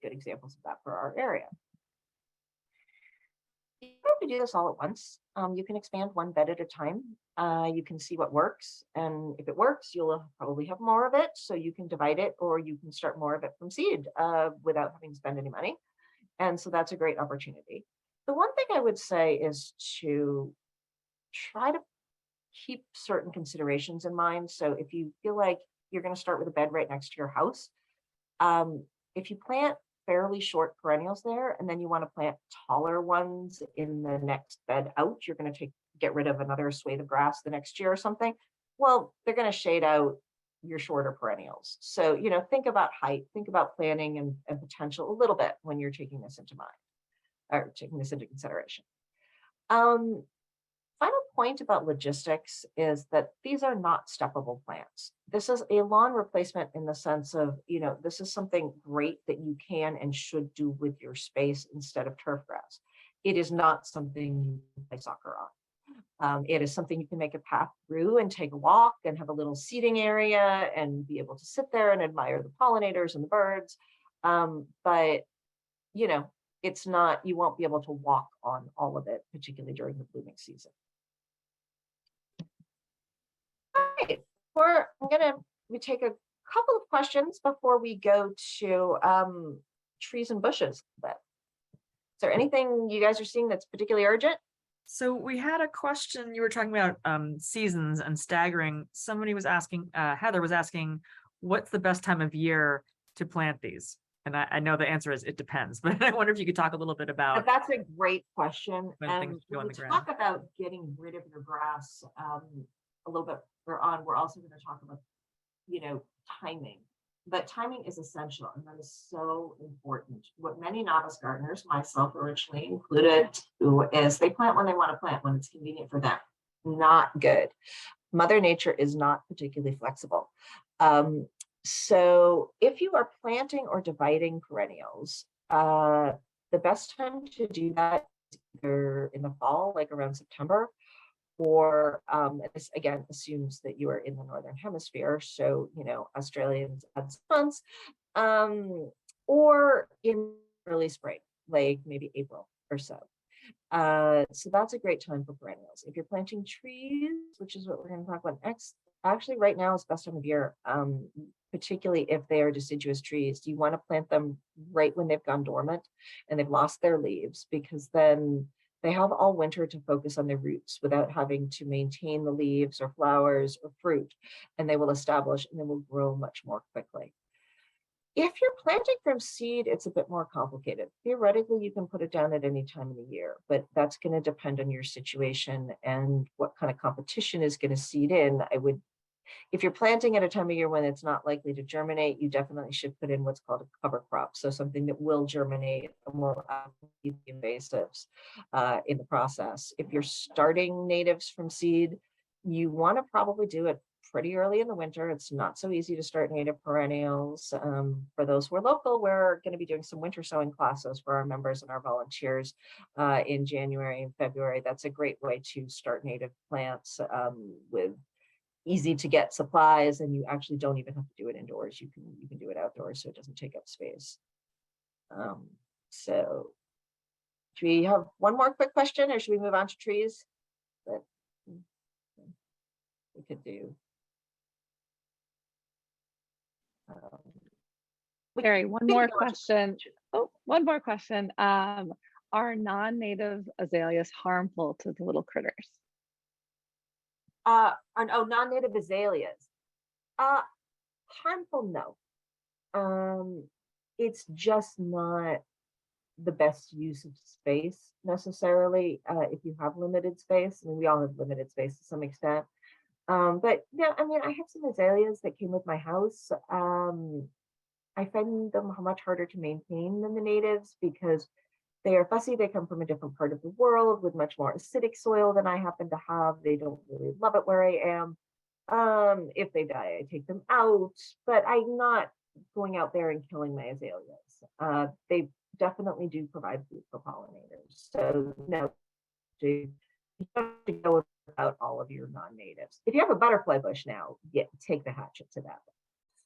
good examples of that for our area. You don't have to do this all at once. You can expand one bed at a time. You can see what works, and if it works, you'll probably have more of it, so you can divide it, or you can start more of it from seed without having to spend any money. And so that's a great opportunity. The one thing I would say is to try to keep certain considerations in mind. So if you feel like you're going to start with a bed right next to your house, if you plant fairly short perennials there, and then you want to plant taller ones in the next bed out, you're going to get rid of another swathe of grass the next year or something. Well, they're going to shade out your shorter perennials. So, think about height, think about planning and potential a little bit when you're taking this into mind, or taking this into consideration. Final point about logistics is that these are not steppable plants. This is a lawn replacement in the sense of, this is something great that you can and should do with your space instead of turf grass. It is not something you can play soccer on. It is something you can make a path through and take a walk and have a little seating area and be able to sit there and admire the pollinators and the birds. But, it's not, you won't be able to walk on all of it, particularly during the blooming season. Right. We take a couple of questions before we go to trees and bushes. Is there anything you guys are seeing that's particularly urgent? So we had a question, you were talking about seasons and staggering. Somebody was asking, Heather was asking, what's the best time of year to plant these? And I know the answer is it depends, but I wonder if you could talk a little bit about. That's a great question. When we talk about getting rid of your grass a little bit on, we're also going to talk about, timing. but timing is essential, and that is so important. What many novice gardeners, myself originally included, do is they plant when they want to plant, when it's convenient for them. Not good. Mother Nature is not particularly flexible. So if you are planting or dividing perennials, the best time to do that is either in the fall, like around September, or this again assumes that you are in the northern hemisphere, so Australians add 6 months, or in early spring, like maybe April or so. So that's a great time for perennials. If you're planting trees, which is what we're going to talk about next, actually right now is the best time of year, particularly if they are deciduous trees. You want to plant them right when they've gone dormant and they've lost their leaves, because then they have all winter to focus on their roots without having to maintain the leaves or flowers or fruit, and they will establish and they will grow much more quickly. If you're planting from seed, it's a bit more complicated. Theoretically, you can put it down at any time of the year, but that's going to depend on your situation and what kind of competition is going to seed in. If you're planting at a time of year when it's not likely to germinate, you definitely should put in what's called a cover crop. So something that will germinate and will the invasives in the process. If you're starting natives from seed, you want to probably do it pretty early in the winter. It's not so easy to start native perennials. For those who are local, we're going to be doing some winter sowing classes for our members and our volunteers in January and February. That's a great way to start native plants with easy to get supplies, and you actually don't even have to do it indoors. You can do it outdoors, so it doesn't take up space. So do we have one more quick question, or should we move on to trees? That we could do. Sari, one more question. Oh, one more question. Are non-native azaleas harmful to the little critters? Non-native azaleas. Harmful, no. It's just not the best use of space necessarily. If you have limited space, and we all have limited space to some extent. But yeah, I mean, I have some azaleas that came with my house. I find them much harder to maintain than the natives because they are fussy. They come from a different part of the world with much more acidic soil than I happen to have. They don't really love it where I am. If they die, I take them out, but I'm not going out there and killing my azaleas. They definitely do provide food for pollinators. So no, you have to go without all of your non-natives. If you have a butterfly bush now, take the hatchet to that.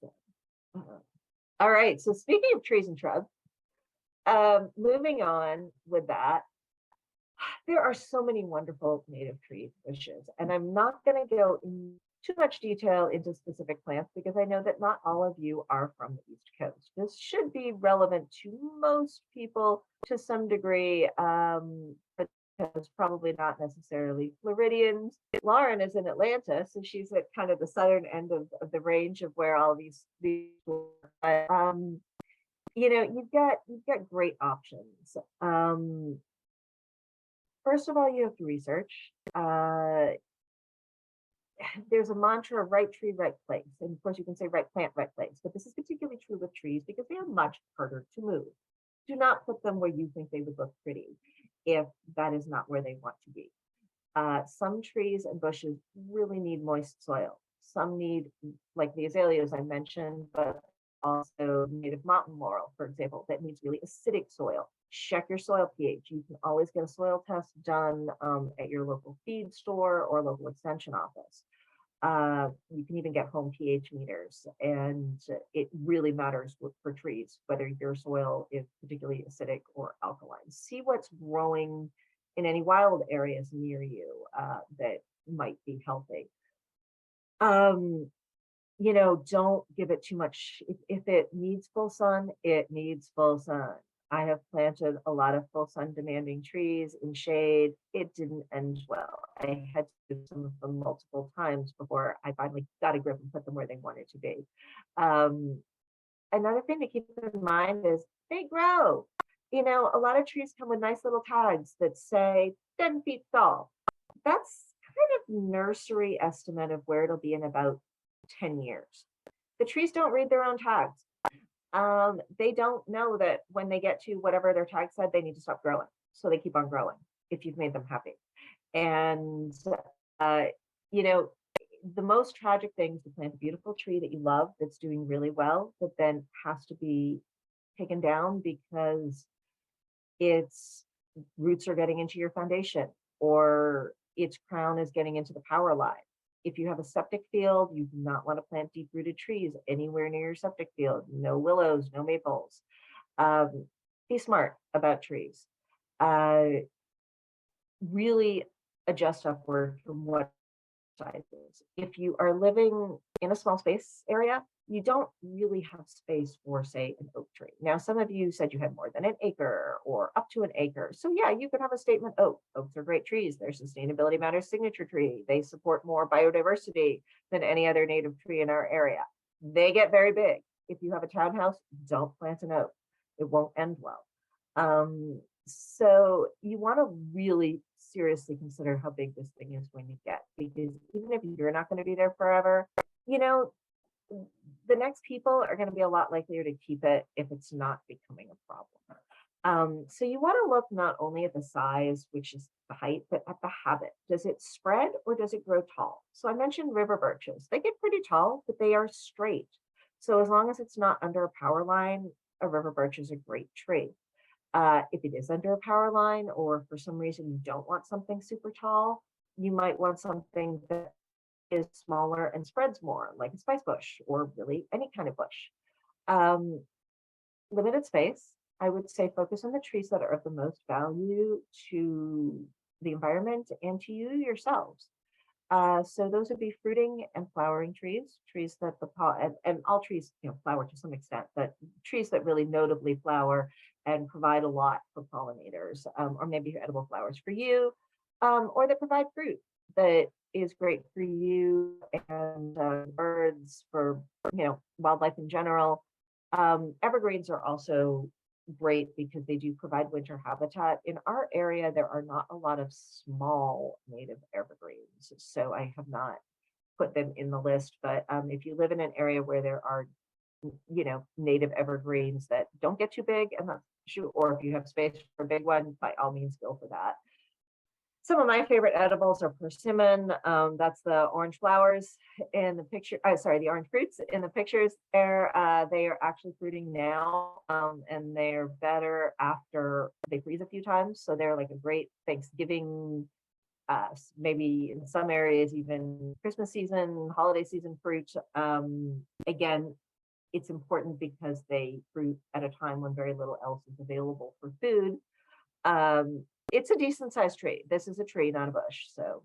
So, all right, so speaking of trees and shrubs, moving on with that, there are so many wonderful native tree bushes, and I'm not going to go in too much detail into specific plants because I know that not all of you are from the East Coast. This should be relevant to most people to some degree, but it's probably not necessarily Floridians. Lauren is in Atlanta, so she's at kind of the southern end of the range of where all these you've got great options. First of all, you have to research. There's a mantra of right tree, right place. And of course, you can say right plant, right place. But this is particularly true with trees because they are much harder to move. Do not put them where you think they would look pretty if that is not where they want to be. Some trees and bushes really need moist soil. Some need, like the azaleas I mentioned, but also native mountain laurel, for example, that needs really acidic soil. Check your soil pH. You can always get a soil test done at your local feed store or local extension office. You can even get home pH meters, and it really matters for trees, whether your soil is particularly acidic or alkaline. See what's growing in any wild areas near you that might be healthy. Don't give it too much. If it needs full sun, it needs full sun. I have planted a lot of full sun demanding trees in shade. It didn't end well. I had to do some of them multiple times before I finally got a grip and put them where they wanted to be. Another thing to keep in mind is they grow. A lot of trees come with nice little tags that say 10 feet tall. That's kind of nursery estimate of where it'll be in about 10 years. The trees don't read their own tags. They don't know that when they get to whatever their tag said, they need to stop growing. So they keep on growing if you've made them happy. And, uh, you know, the most tragic thing is to plant a beautiful tree that you love that's doing really well, but then has to be taken down because its roots are getting into your foundation or its crown is getting into the power line. If you have a septic field, you do not want to plant deep rooted trees anywhere near your septic field. No willows, no maples. Be smart about trees. Really adjust upward from what sizes. If you are living in a small space area, you don't really have space for, say, an oak tree. Now, some of you said you had more than an acre or up to an acre. So yeah, you could have a statement oak. Oaks are great trees. They're Sustainability Matters signature tree. They support more biodiversity than any other native tree in our area. They get very big. If you have a townhouse, don't plant an oak. It won't end well. So you want to really seriously consider how big this thing is going to get, because even if you're not going to be there forever, you know, the next people are going to be a lot likelier to keep it if it's not becoming a problem. So you want to look not only at the size, which is the height, but at the habit. Does it spread or does it grow tall? So I mentioned river birches. They get pretty tall, but they are straight. So as long as it's not under a power line, a river birch is a great tree. If it is under a power line, or for some reason you don't want something super tall, you might want something that is smaller and spreads more, like a spice bush or really any kind of bush. Limited space, I would say focus on the trees that are of the most value to the environment and to you yourselves. So those would be fruiting and flowering trees, trees that and all trees, flower to some extent, but trees that really notably flower and provide a lot for pollinators, or maybe edible flowers for you, or that provide fruit that is great for you and birds, for wildlife in general. Evergreens are also great because they do provide winter habitat. In our area, there are not a lot of small native evergreens, so I have not put them in the list. But if you live in an area where there are, native evergreens that don't get too big, and that's true, or if you have space for a big one, by all means, go for that. Some of my favorite edibles are persimmon. That's the orange flowers in the picture. Sorry, the orange fruits in the pictures. They are actually fruiting now, and they are better after they freeze a few times. So they're like a great Thanksgiving, maybe in some areas even Christmas season, holiday season fruit. Again, it's important because they fruit at a time when very little else is available for food. It's a decent sized tree. This is a tree, not a bush. So,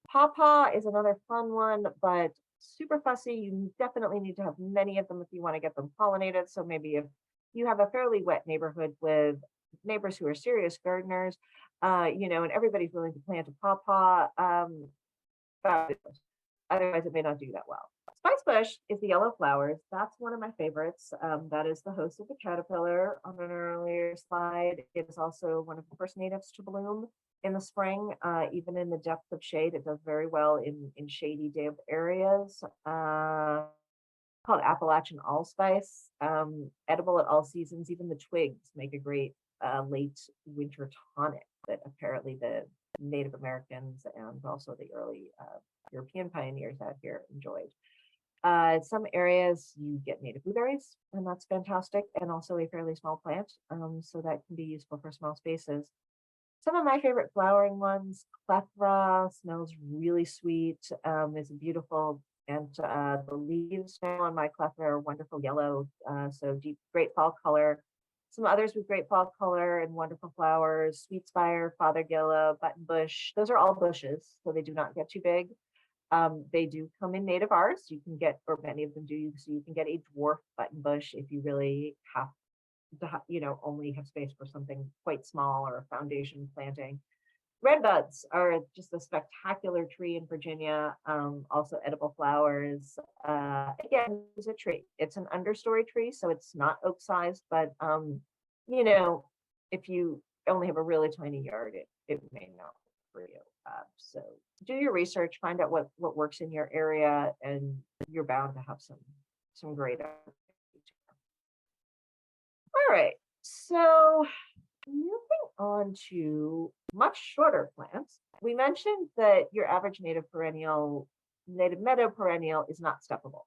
pawpaw is another fun one, but super fussy. You definitely need to have many of them if you want to get them pollinated. So maybe if you have a fairly wet neighborhood with neighbors who are serious gardeners, and everybody's willing to plant a pawpaw, otherwise it may not do that well. Spice bush is the yellow flowers. That's one of my favorites. That is the host of the caterpillar on an earlier slide. It is also one of the first natives to bloom in the spring, even in the depth of shade. It does very well in shady, damp areas. Called Appalachian allspice, edible at all seasons. Even the twigs make a great late winter tonic that apparently the Native Americans and also the early European pioneers out here enjoyed. Some areas you get native blueberries, and that's fantastic, and also a fairly small plant, so that can be useful for small spaces. Some of my favorite flowering ones, clethra, smells really sweet, is beautiful, and the leaves now on my clethra are wonderful yellow, so deep, great fall color. Some others with great fall color and wonderful flowers, sweet spire, fothergilla, buttonbush. Those are all bushes, so they do not get too big. They do come in native ours. You can get, or many of them do, so you can get a dwarf buttonbush if you really have to, only have space for something quite small or a foundation planting. Redbuds are just a spectacular tree in Virginia. Also edible flowers. Again, it's a tree. It's an understory tree, so it's not oak sized, but if you only have a really tiny yard, it may not work for you. So do your research, find out what works in your area, and you're bound to have some some great. All right, so moving on to much shorter plants. We mentioned that your average native meadow perennial is not steppable.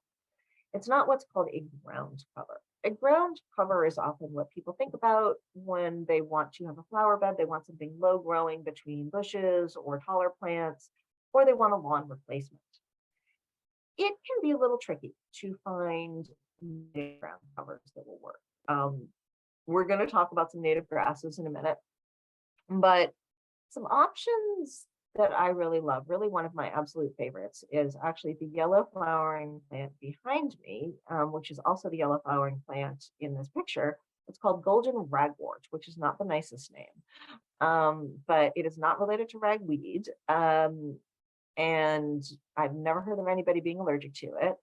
It's not what's called a ground cover. A ground cover is often what people think about when they want to have a flower bed. They want something low growing between bushes or taller plants, or they want a lawn replacement. It can be a little tricky to find native ground covers that will work. We're going to talk about some native grasses in a minute, but some options that I really love, really one of my absolute favorites, is actually the yellow flowering plant behind me, which is also the yellow flowering plant in this picture. It's called golden ragwort, which is not the nicest name, but it is not related to ragweed. And I've never heard of anybody being allergic to it.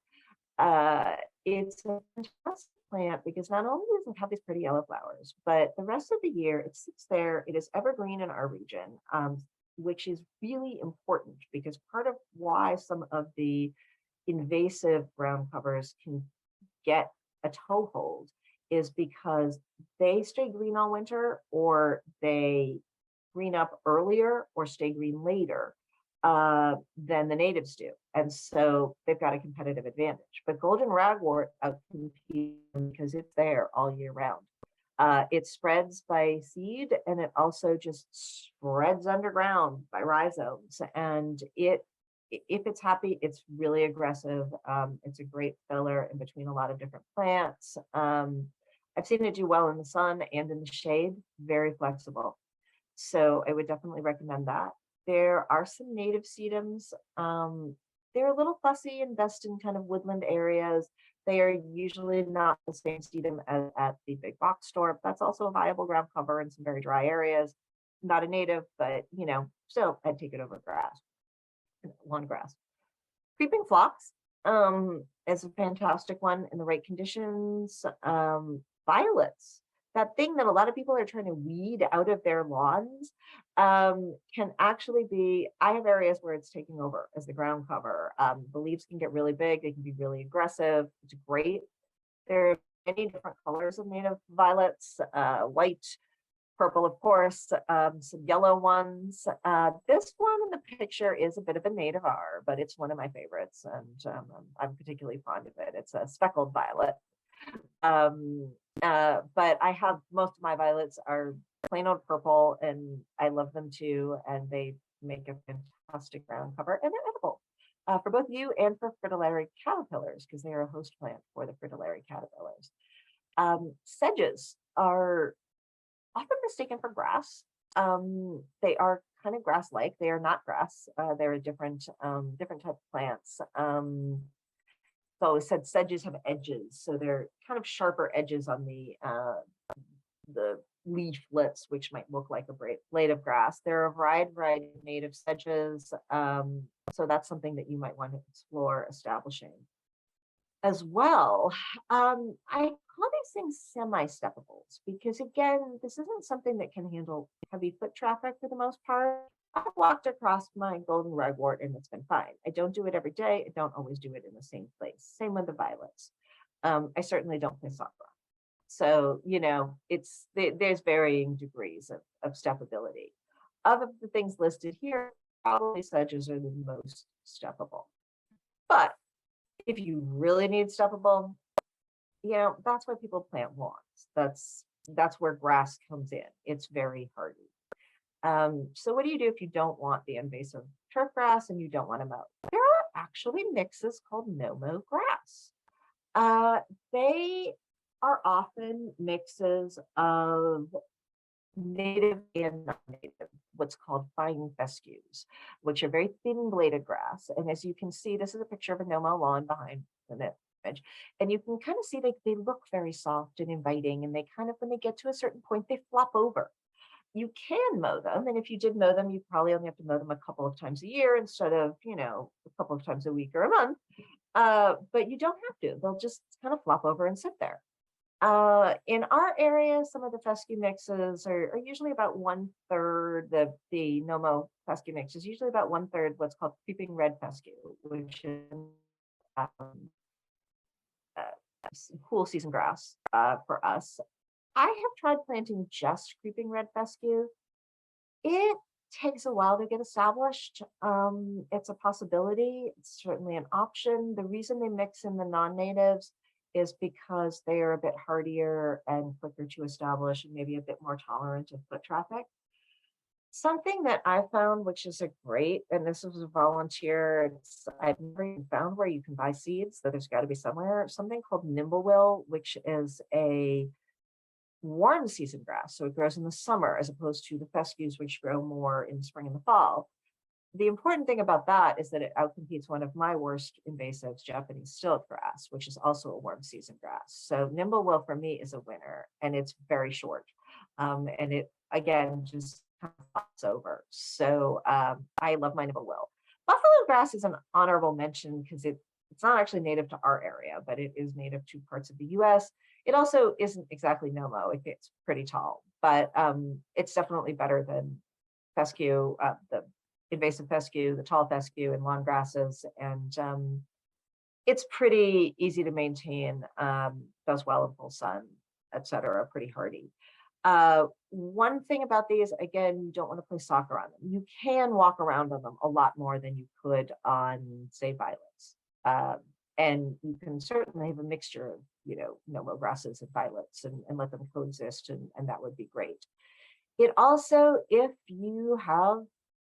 It's a fantastic plant because not only does it have these pretty yellow flowers, but the rest of the year it sits there. It is evergreen in our region, which is really important because part of why some of the invasive ground covers can get a toehold is because they stay green all winter, or they green up earlier or stay green later than the natives do. And so they've got a competitive advantage. But golden ragwort outcompetes because it's there all year round. It spreads by seed, and it also just spreads underground by rhizomes. And if it's happy, it's really aggressive. It's a great filler in between a lot of different plants. I've seen it do well in the sun and in the shade, very flexible. So I would definitely recommend that. There are some native sedums. They're a little fussy and best in kind of woodland areas. They are usually not the same sedum as at the big box store. That's also a viable ground cover in some very dry areas. Not a native, but still I'd take it over grass, lawn grass. Creeping phlox is a fantastic one in the right conditions. Violets, that thing that a lot of people are trying to weed out of their lawns, can actually be, I have areas where it's taking over as the ground cover. The leaves can get really big, they can be really aggressive. It's great. There are many different colors of native violets, white, purple, of course, some yellow ones. This one in the picture is a bit of a native R, but it's one of my favorites, and I'm particularly fond of it. It's a speckled violet. But I have, most of my violets are plain old purple, and I love them too, and they make a fantastic ground cover, and they're edible for both you and for fritillary caterpillars, because they are a host plant for the fritillary caterpillars. Sedges are often mistaken for grass. They are kind of grass-like. They are not grass. They're a different type of plants. So I always said sedges have edges, so they're kind of sharper edges on the leaflets, which might look like a blade of grass. There are a variety of native sedges, so that's something that you might want to explore establishing. As well, I call these things semi-steppables because, again, this isn't something that can handle heavy foot traffic for the most part. I've walked across my golden ragwort and it's been fine. I don't do it every day. I don't always do it in the same place. Same with the violets. I certainly don't play soccer. So, there's varying degrees of steppability. Of the things listed here, probably sedges are the most steppable. But if you really need steppable, that's why people plant lawns. That's where grass comes in. It's very hardy. So what do you do if you don't want the invasive turf grass and you don't want to mow? There are actually mixes called No-Mow grass. They are often mixes of native and non-native, what's called fine fescues, which are very thin bladed grass. And as you can see, this is a picture of a No-Mow lawn behind the image. And you can kind of see they look very soft and inviting, and they kind of, when they get to a certain point, they flop over. You can mow them, and if you did mow them, you probably only have to mow them a couple of times a year instead of, a couple of times a week or a month. But you don't have to. They'll just kind of flop over and sit there. In our area, some of the fescue mixes are usually about 1/3. The No-Mow fescue mix is usually about 1/3 what's called creeping red fescue, which is cool season grass for us. I have tried planting just creeping red fescue. It takes a while to get established. It's a possibility. It's certainly an option. The reason they mix in the non-natives is because they are a bit hardier and quicker to establish and maybe a bit more tolerant of foot traffic. Something that I found, which is a great, and this was a volunteer, I've never even found where you can buy seeds, so there's got to be somewhere, something called Nimblewill, which is a warm season grass. So it grows in the summer as opposed to the fescues, which grow more in the spring and the fall. The important thing about that is that it outcompetes one of my worst invasives, Japanese stilt grass, which is also a warm season grass. So Nimblewill for me is a winner, and it's very short. And it, again, just kind of pops over. So I love my Nimblewill. Buffalo grass is an honorable mention because it's not actually native to our area, but it is native to parts of the US. It also isn't exactly No-Mow. It gets pretty tall, but it's definitely better than fescue, the invasive fescue, the tall fescue, and lawn grasses. And it's pretty easy to maintain, does well in full sun, et cetera, pretty hardy. One thing about these, again, you don't want to play soccer on them. You can walk around on them a lot more than you could on, say, violets. And you can certainly have a mixture of, No-Mow grasses and violets and let them coexist, and that would be great. It also, if you have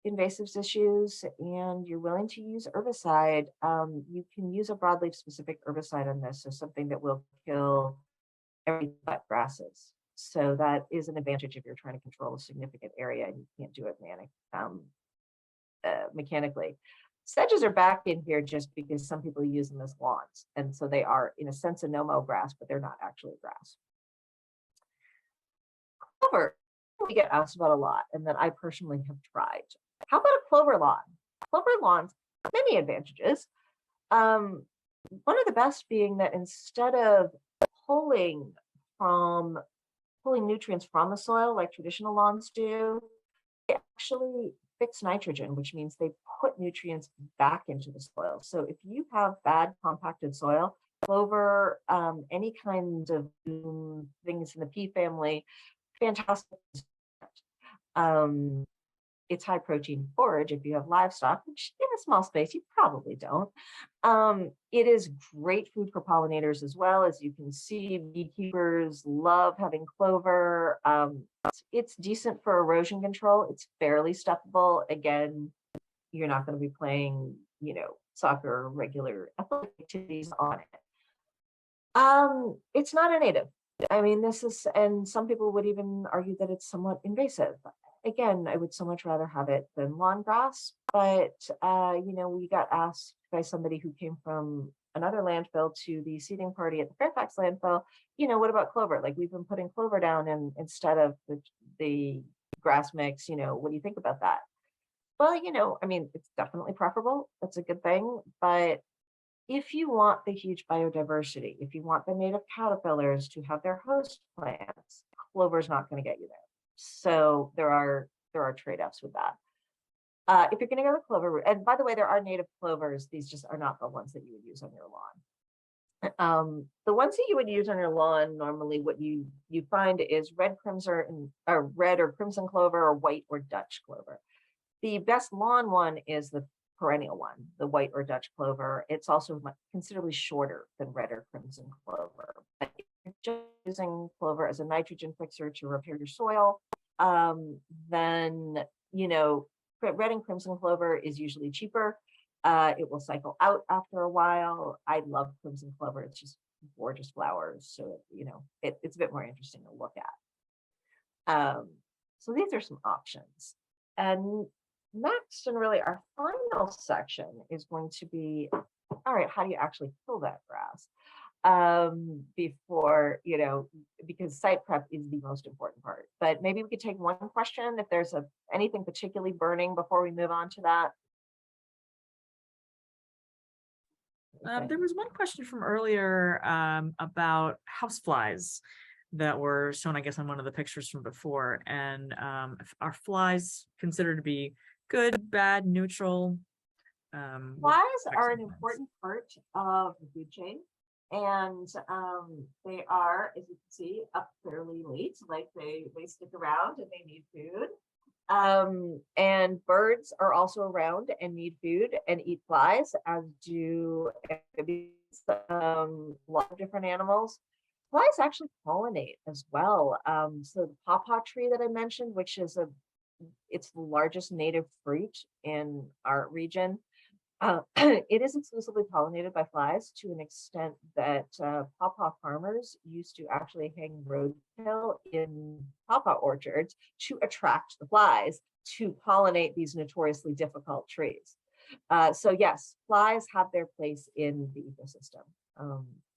invasives issues and you're willing to use herbicide, you can use a broadleaf specific herbicide on this, so something that will kill every but grasses. So that is an advantage if you're trying to control a significant area and you can't do it mechanically. Sedges are back in here just because some people use them as lawns. And so they are, in a sense, a No-Mow grass, but they're not actually grass. Clover, we get asked about a lot, and that I personally have tried. How about a clover lawn? Clover lawns, many advantages. One of the best being that instead of pulling nutrients from the soil like traditional lawns do, they actually fix nitrogen, which means they put nutrients back into the soil. So if you have bad compacted soil, clover, any kind of things in the pea family, fantastic. It's high protein forage if you have livestock, which in a small space you probably don't. It is great food for pollinators as well. As you can see, beekeepers love having clover. It's decent for erosion control. It's fairly steppable. Again, you're not going to be playing, soccer or regular athletic activities on it. It's not a native. I mean, and some people would even argue that it's somewhat invasive. Again, I would so much rather have it than lawn grass, but we got asked by somebody who came from another landfill to the seeding party at the Fairfax landfill, what about clover? Like, we've been putting clover down instead of the grass mix, what do you think about that? Well, I mean, it's definitely preferable. That's a good thing. But if you want the huge biodiversity, if you want the native caterpillars to have their host plants, clover is not going to get you there. So there are trade-offs with that. If you're going to go the clover route, and by the way, there are native clovers. These just are not the ones that you would use on your lawn. The ones that you would use on your lawn, normally what you find is red or crimson clover, or white or Dutch clover. The best lawn one is the perennial one, the white or Dutch clover. It's also considerably shorter than red or crimson clover. But if you're just using clover as a nitrogen fixer to repair your soil, then red and crimson clover is usually cheaper. It will cycle out after a while. I love crimson clover. It's just gorgeous flowers. So, it's a bit more interesting to look at. So these are some options. And next, and really our final section, is going to be, all right, how do you actually kill that grass? Before, because site prep is the most important part. But maybe we could take one question if there's anything particularly burning before we move on to that. There was one question from earlier about houseflies that were shown, I guess, on one of the pictures from before. And are flies considered to be good, bad, neutral? Flies are an important part of the food chain. And they are, as you can see, up fairly late, like they stick around and they need food. And birds are also around and need food and eat flies, as do amphibians, a lot of different animals. Flies actually pollinate as well. So the pawpaw tree that I mentioned, which is it's the largest native fruit in our region. It is exclusively pollinated by flies to an extent that pawpaw farmers used to actually hang roadkill in pawpaw orchards to attract the flies to pollinate these notoriously difficult trees. So yes, flies have their place in the ecosystem.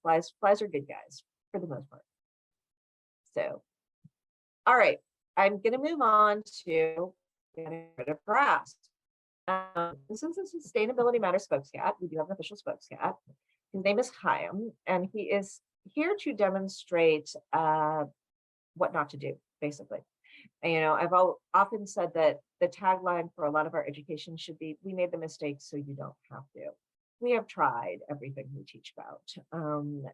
Flies are good guys for the most part. So, all right, I'm going to move on to getting rid of grass. This is a Sustainability Matters spokescat. We do have an official spokescat. His name is Chaim, and he is here to demonstrate what not to do, basically. And, I've often said that the tagline for a lot of our education should be, we made the mistake so you don't have to. We have tried everything we teach about,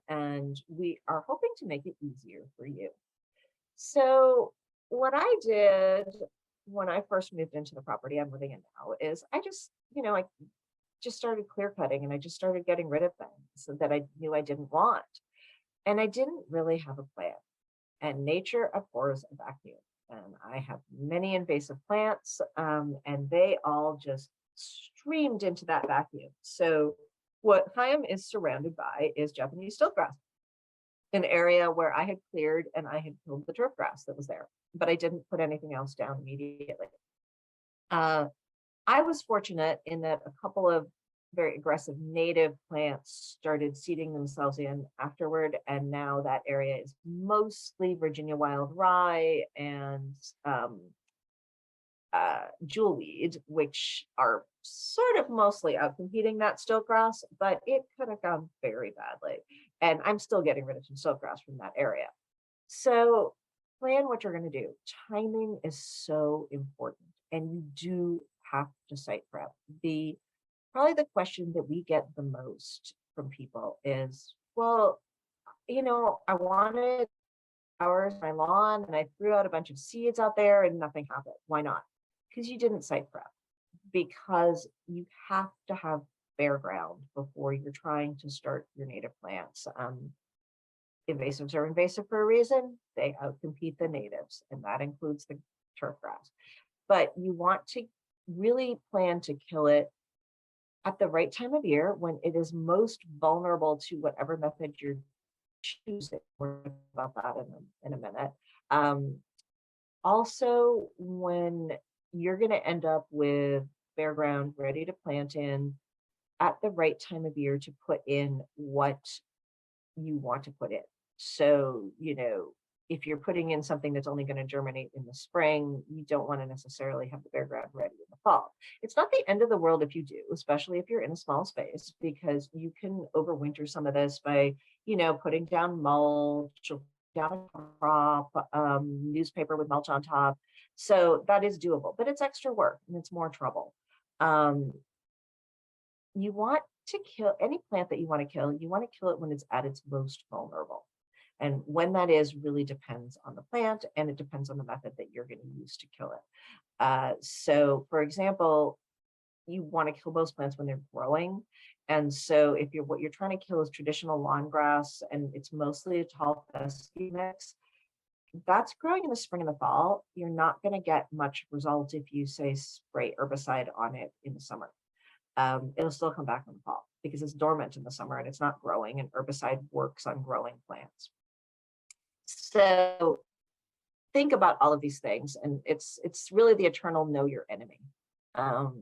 and we are hoping to make it easier for you. So what I did when I first moved into the property I'm living in now is I just started clear cutting, and I just started getting rid of things that I knew I didn't want. And I didn't really have a plan. And nature abhors a vacuum. And I have many invasive plants, and they all just streamed into that vacuum. So what Chaim is surrounded by is Japanese stiltgrass, an area where I had cleared and I had killed the turf grass that was there, but I didn't put anything else down immediately. I was fortunate in that a couple of very aggressive native plants started seeding themselves in afterward, and now that area is mostly Virginia wild rye and jewelweed, which are sort of mostly outcompeting that stiltgrass, but it could have gone very badly. And I'm still getting rid of some stiltgrass from that area. So plan what you're going to do. Timing is so important, and you do have to site prep. Probably the question that we get the most from people is, well, I wanted flowers on my lawn and I threw out a bunch of seeds out there and nothing happened. Why not? Because you didn't site prep. Because you have to have bare ground before you're trying to start your native plants. Invasives are invasive for a reason. They outcompete the natives, and that includes the turf grass. But you want to really plan to kill it at the right time of year when it is most vulnerable to whatever method you're choosing. We'll talk about that in a minute. Also, when you're going to end up with bare ground ready to plant in at the right time of year to put in what you want to put in. So, if you're putting in something that's only going to germinate in the spring, you don't want to necessarily have the bare ground ready in the fall. It's not the end of the world if you do, especially if you're in a small space, because you can overwinter some of this by, putting down mulch, or down a crop, newspaper with mulch on top. So that is doable, but it's extra work and it's more trouble. You want to kill any plant that you want to kill. You want to kill it when it's at its most vulnerable. And when that is really depends on the plant, and it depends on the method that you're going to use to kill it. So for example, you want to kill most plants when they're growing. And so if what you're trying to kill is traditional lawn grass, and it's mostly a tall fescue mix, that's growing in the spring and the fall. You're not going to get much result if you say spray herbicide on it in the summer. It'll still come back in the fall because it's dormant in the summer and it's not growing, and herbicide works on growing plants. So think about all of these things, and it's really the eternal know your enemy. All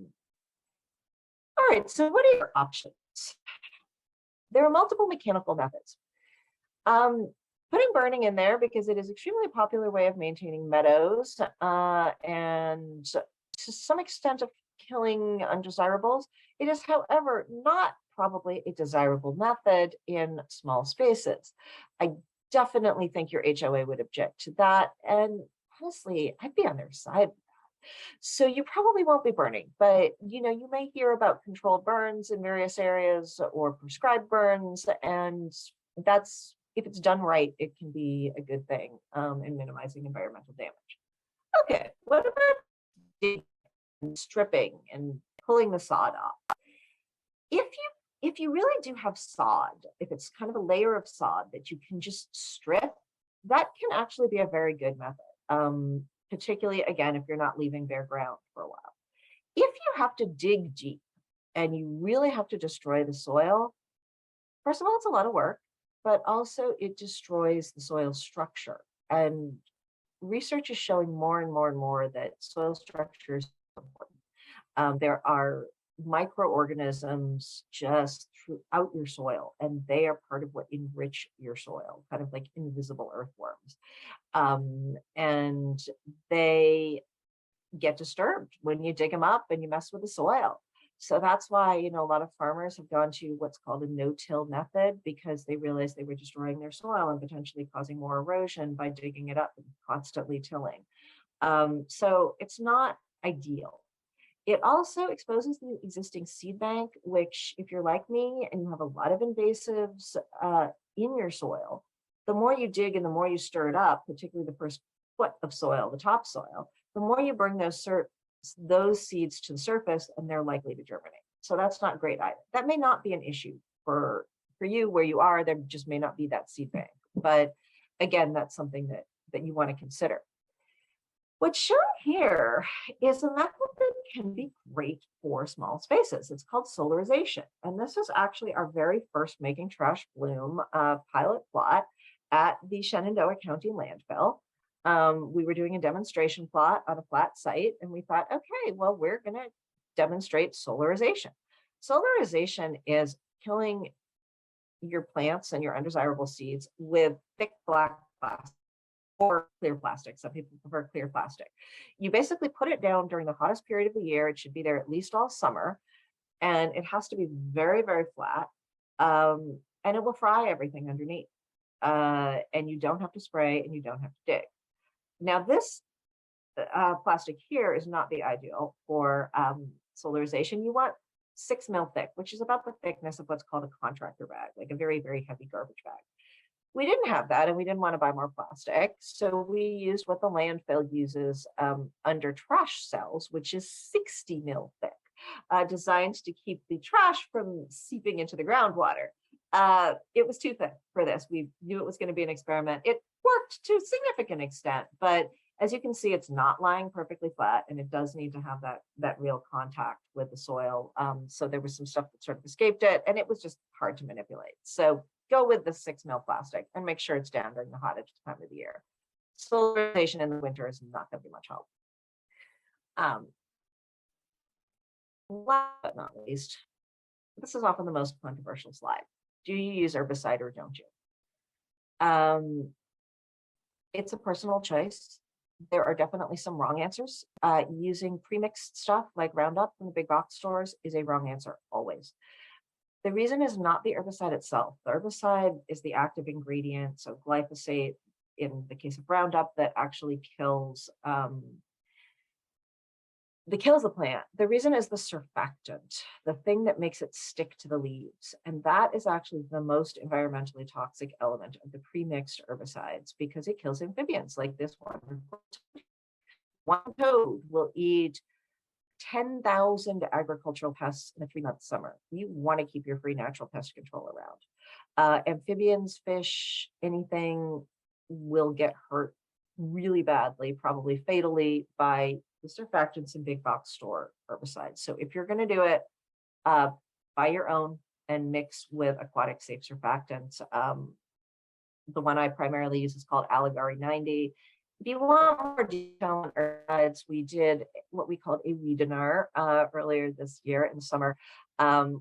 right, so what are your options? There are multiple mechanical methods. Putting burning in there because it is extremely popular way of maintaining meadows, and to some extent of killing undesirables. It is, however, not probably a desirable method in small spaces. I definitely think your HOA would object to that. And honestly, I'd be on their side. So you probably won't be burning, but you may hear about controlled burns in various areas or prescribed burns. And that's, if it's done right, it can be a good thing in minimizing environmental damage. Okay, what about digging and stripping and pulling the sod off? If you really do have sod, if it's kind of a layer of sod that you can just strip, that can actually be a very good method. Particularly again, if you're not leaving bare ground for a while. If you have to dig deep and you really have to destroy the soil, first of all, it's a lot of work, but also it destroys the soil structure. And research is showing more and more and more that soil structure is important. There are microorganisms just throughout your soil, and they are part of what enrich your soil, kind of like invisible earthworms. And they get disturbed when you dig them up and you mess with the soil. So that's why, you know, a lot of farmers have gone to what's called a no-till method, because they realized they were destroying their soil and potentially causing more erosion by digging it up and constantly tilling. So it's not ideal. It also exposes the existing seed bank, which if you're like me and you have a lot of invasives in your soil, the more you dig and the more you stir it up, particularly the first foot of soil, the topsoil, the more you bring those seeds to the surface and they're likely to germinate. So that's not great either. That may not be an issue for you where you are, there just may not be that seed bank. But again, that's something that you want to consider. What's shown here is a method that can be great for small spaces. It's called solarization. And this is actually our very first Making Trash Bloom pilot plot at the Shenandoah County landfill. We were doing a demonstration plot on a flat site, and we thought, okay, well, we're going to demonstrate solarization. Solarization is killing your plants and your undesirable seeds with thick black plastic or clear plastic. Some people prefer clear plastic. You basically put it down during the hottest period of the year. It should be there at least all summer, and it has to be very, very flat, and it will fry everything underneath. And you don't have to spray and you don't have to dig. Now, this plastic here is not the ideal for solarization. You want 6 mil thick, which is about the thickness of what's called a contractor bag, like a very, very heavy garbage bag. We didn't have that, and we didn't want to buy more plastic. So we used what the landfill uses under trash cells, which is 60 mil thick, designed to keep the trash from seeping into the groundwater. It was too thick for this. We knew it was going to be an experiment. It worked to a significant extent, but as you can see, it's not lying perfectly flat, and it does need to have that real contact with the soil. So there was some stuff that sort of escaped it, and it was just hard to manipulate. So go with the 6 mil plastic and make sure it's down during the hottest time of the year. Solarization in the winter is not going to be much help. Last but not least, this is often the most controversial slide. Do you use herbicide or don't you? It's a personal choice. There are definitely some wrong answers. Using premixed stuff like Roundup from the big box stores is a wrong answer, always. The reason is not the herbicide itself. The herbicide is the active ingredient, so glyphosate, in the case of Roundup, that actually kills the plant. The reason is the surfactant, the thing that makes it stick to the leaves. And that is actually the most environmentally toxic element of the premixed herbicides, because it kills amphibians like this one. One toad will eat 10,000 agricultural pests in a 3-month summer. You want to keep your free natural pest control around. Amphibians, fish, anything will get hurt really badly, probably fatally, by the surfactants in big box store herbicides. So if you're going to do it, buy your own and mix with aquatic safe surfactants. The one I primarily use is called Alligari 90. If you want more detail on herbicides, we did what we called a webinar earlier this year in the summer,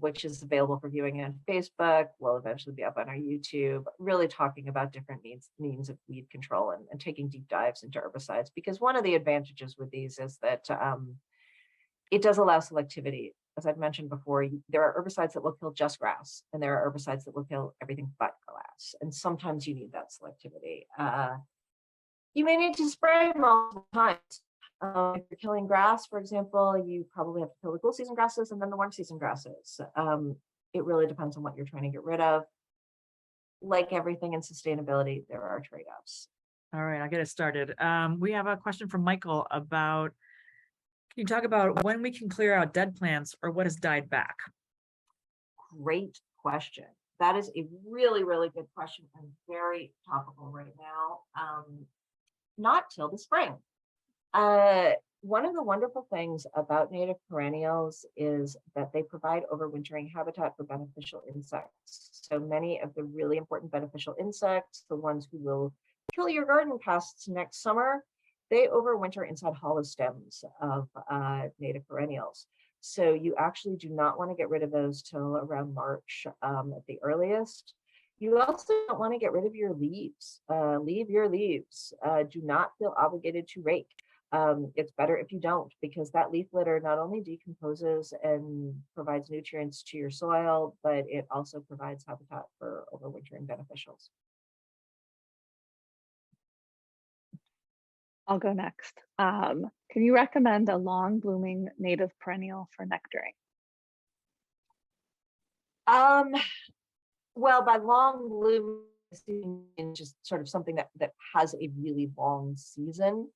which is available for viewing on Facebook. Will eventually be up on our YouTube, really talking about different means of weed control and taking deep dives into herbicides, because one of the advantages with these is that it does allow selectivity. As I've mentioned before, there are herbicides that will kill just grass, and there are herbicides that will kill everything but grass. And sometimes you need that selectivity. You may need to spray multiple times. If you're killing grass, for example, you probably have to kill the cool season grasses and then the warm season grasses. It really depends on what you're trying to get rid of. like everything in sustainability, there are trade-offs. All right, I'll get it started. We have a question from Michael about, can you talk about when we can clear out dead plants or what has died back? Great question. That is a really, really good question and very topical right now. Not till the spring. One of the wonderful things about native perennials is that they provide overwintering habitat for beneficial insects. So many of the really important beneficial insects, the ones who will kill your garden pests next summer, they overwinter inside hollow stems of native perennials. So you actually do not want to get rid of those till around March at the earliest. You also don't want to get rid of your leaves. Leave your leaves. Do not feel obligated to rake. It's better if you don't, because that leaf litter not only decomposes and provides nutrients to your soil, but it also provides habitat for overwintering beneficials. I'll go next. Can you recommend a long blooming native perennial for nectaring? Well, by long bloom, just sort of something that has a really long season.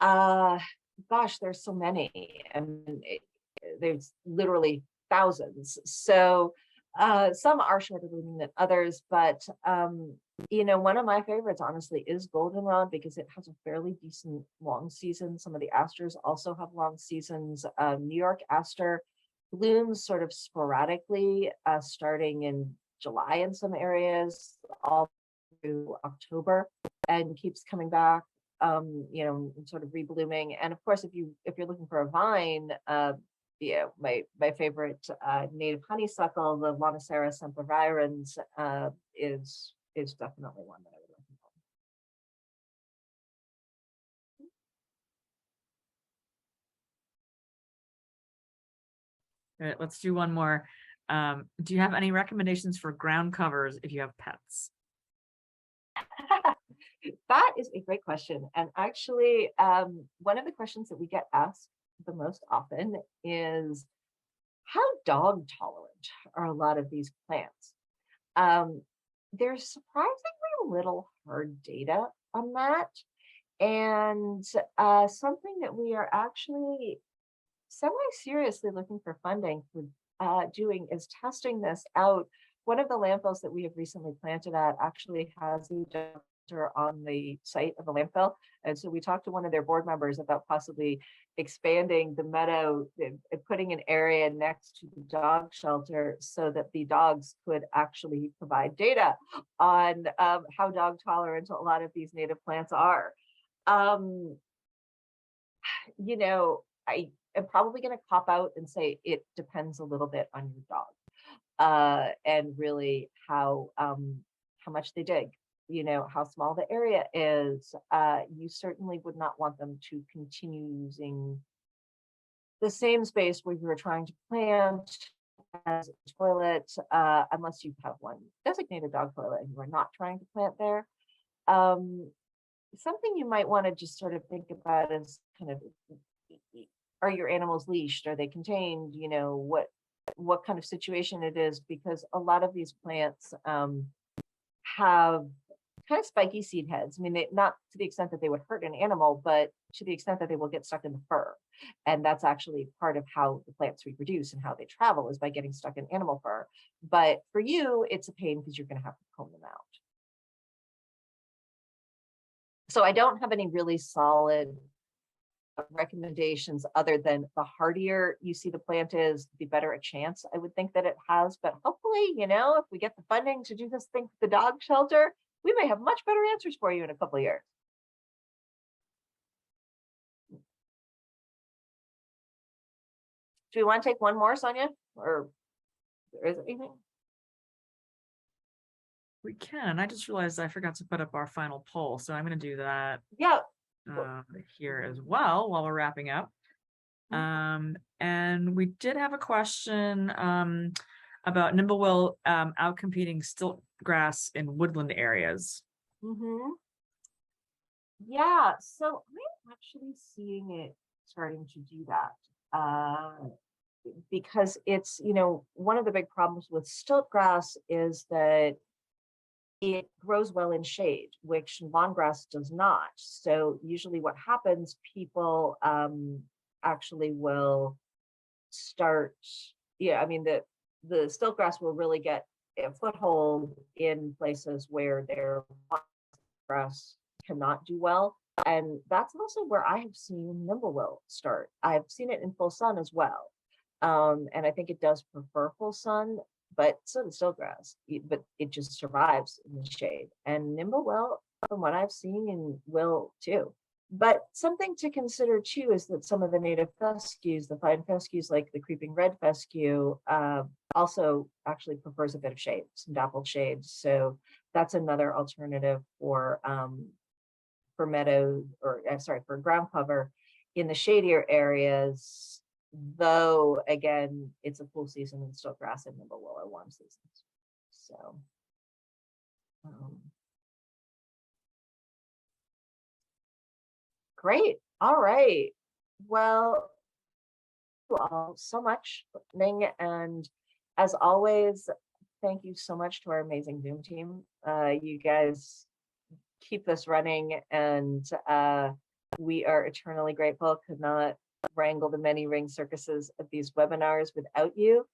Gosh, there's so many, and there's literally thousands. So some are shorter blooming than others, but one of my favorites, honestly, is goldenrod because it has a fairly decent long season. Some of the asters also have long seasons. New York aster blooms sort of sporadically, starting in July in some areas, all through October, and keeps coming back. Sort of reblooming. And of course, if you're looking for a vine, my favorite native honeysuckle, the Lonicera sempervirens, is definitely one that I would recommend. All right, let's do one more. Do you have any recommendations for ground covers if you have pets? That is a great question. And actually, one of the questions that we get asked the most often is, how dog tolerant are a lot of these plants? There's surprisingly little hard data on that. And something that we are actually semi-seriously looking for funding for doing is testing this out. One of the landfills that we have recently planted at actually has a on the site of the landfill. And so we talked to one of their board members about possibly expanding the meadow and putting an area next to the dog shelter so that the dogs could actually provide data on how dog tolerant a lot of these native plants are. I am probably going to cop out and say it depends a little bit on your dog and really how much they dig. How small the area is. You certainly would not want them to continue using the same space where you were trying to plant as a toilet, unless you have one designated dog toilet and you are not trying to plant there. Something you might want to just sort of think about is kind of, are your animals leashed? Are they contained? What kind of situation it is, because a lot of these plants have kind of spiky seed heads. I mean, not to the extent that they would hurt an animal, but to the extent that they will get stuck in the fur. And that's actually part of how the plants reproduce and how they travel, is by getting stuck in animal fur. But for you, it's a pain because you're going to have to comb them out. So I don't have any really solid recommendations other than the hardier you see the plant is, the better a chance I would think that it has. But hopefully, if we get the funding to do this thing with the dog shelter, we may have much better answers for you in a couple of years. Do we want to take one more, Sonia? Or is there anything? We can. I just realized I forgot to put up our final poll, so I'm going to do that. Yeah. Here as well while we're wrapping up. And we did have a question about nimblewill outcompeting stiltgrass in woodland areas. Yeah, so I'm actually seeing it starting to do that because it's, one of the big problems with stiltgrass is that it grows well in shade, which lawn grass does not. So usually what happens, people actually will start, yeah, I mean, the stilt grass will really get a foothold in places where their grass cannot do well. And that's also where I have seen nimblewill start. I've seen it in full sun as well. And I think it does prefer full sun, but so does stilt-grass, but it just survives in the shade. And nimblewill, from what I've seen, and will too. But something to consider too is that some of the native fescues, the fine fescues like the creeping red fescue, also actually prefers a bit of shade, some dappled shade. So that's another alternative for meadows, or I'm sorry, for ground cover in the shadier areas. Though again, it's a cool season and stilt grass and nimblewill are warm seasons. So great. All right. Well, thank you all so much for listening, and as always, thank you so much to our amazing Zoom team. You guys keep this running, and we are eternally grateful. Could not wrangle the many ring circuses of these webinars without you.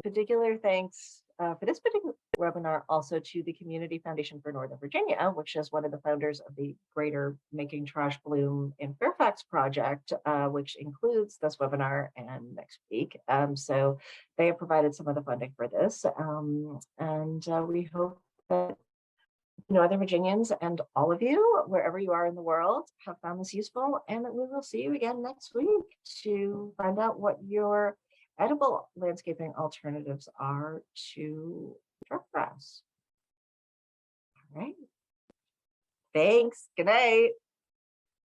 Particular thanks for this particular webinar also to the Community Foundation for Northern Virginia, which is one of the founders of the Greater Making Trash Bloom in Fairfax project, which includes this webinar and next week. So they have provided some of the funding for this, and we hope that Northern Virginians and all of you, wherever you are in the world, have found this useful, and that we will see you again next week to find out what your edible landscaping alternatives are to turf grass. All right. Thanks. Good night.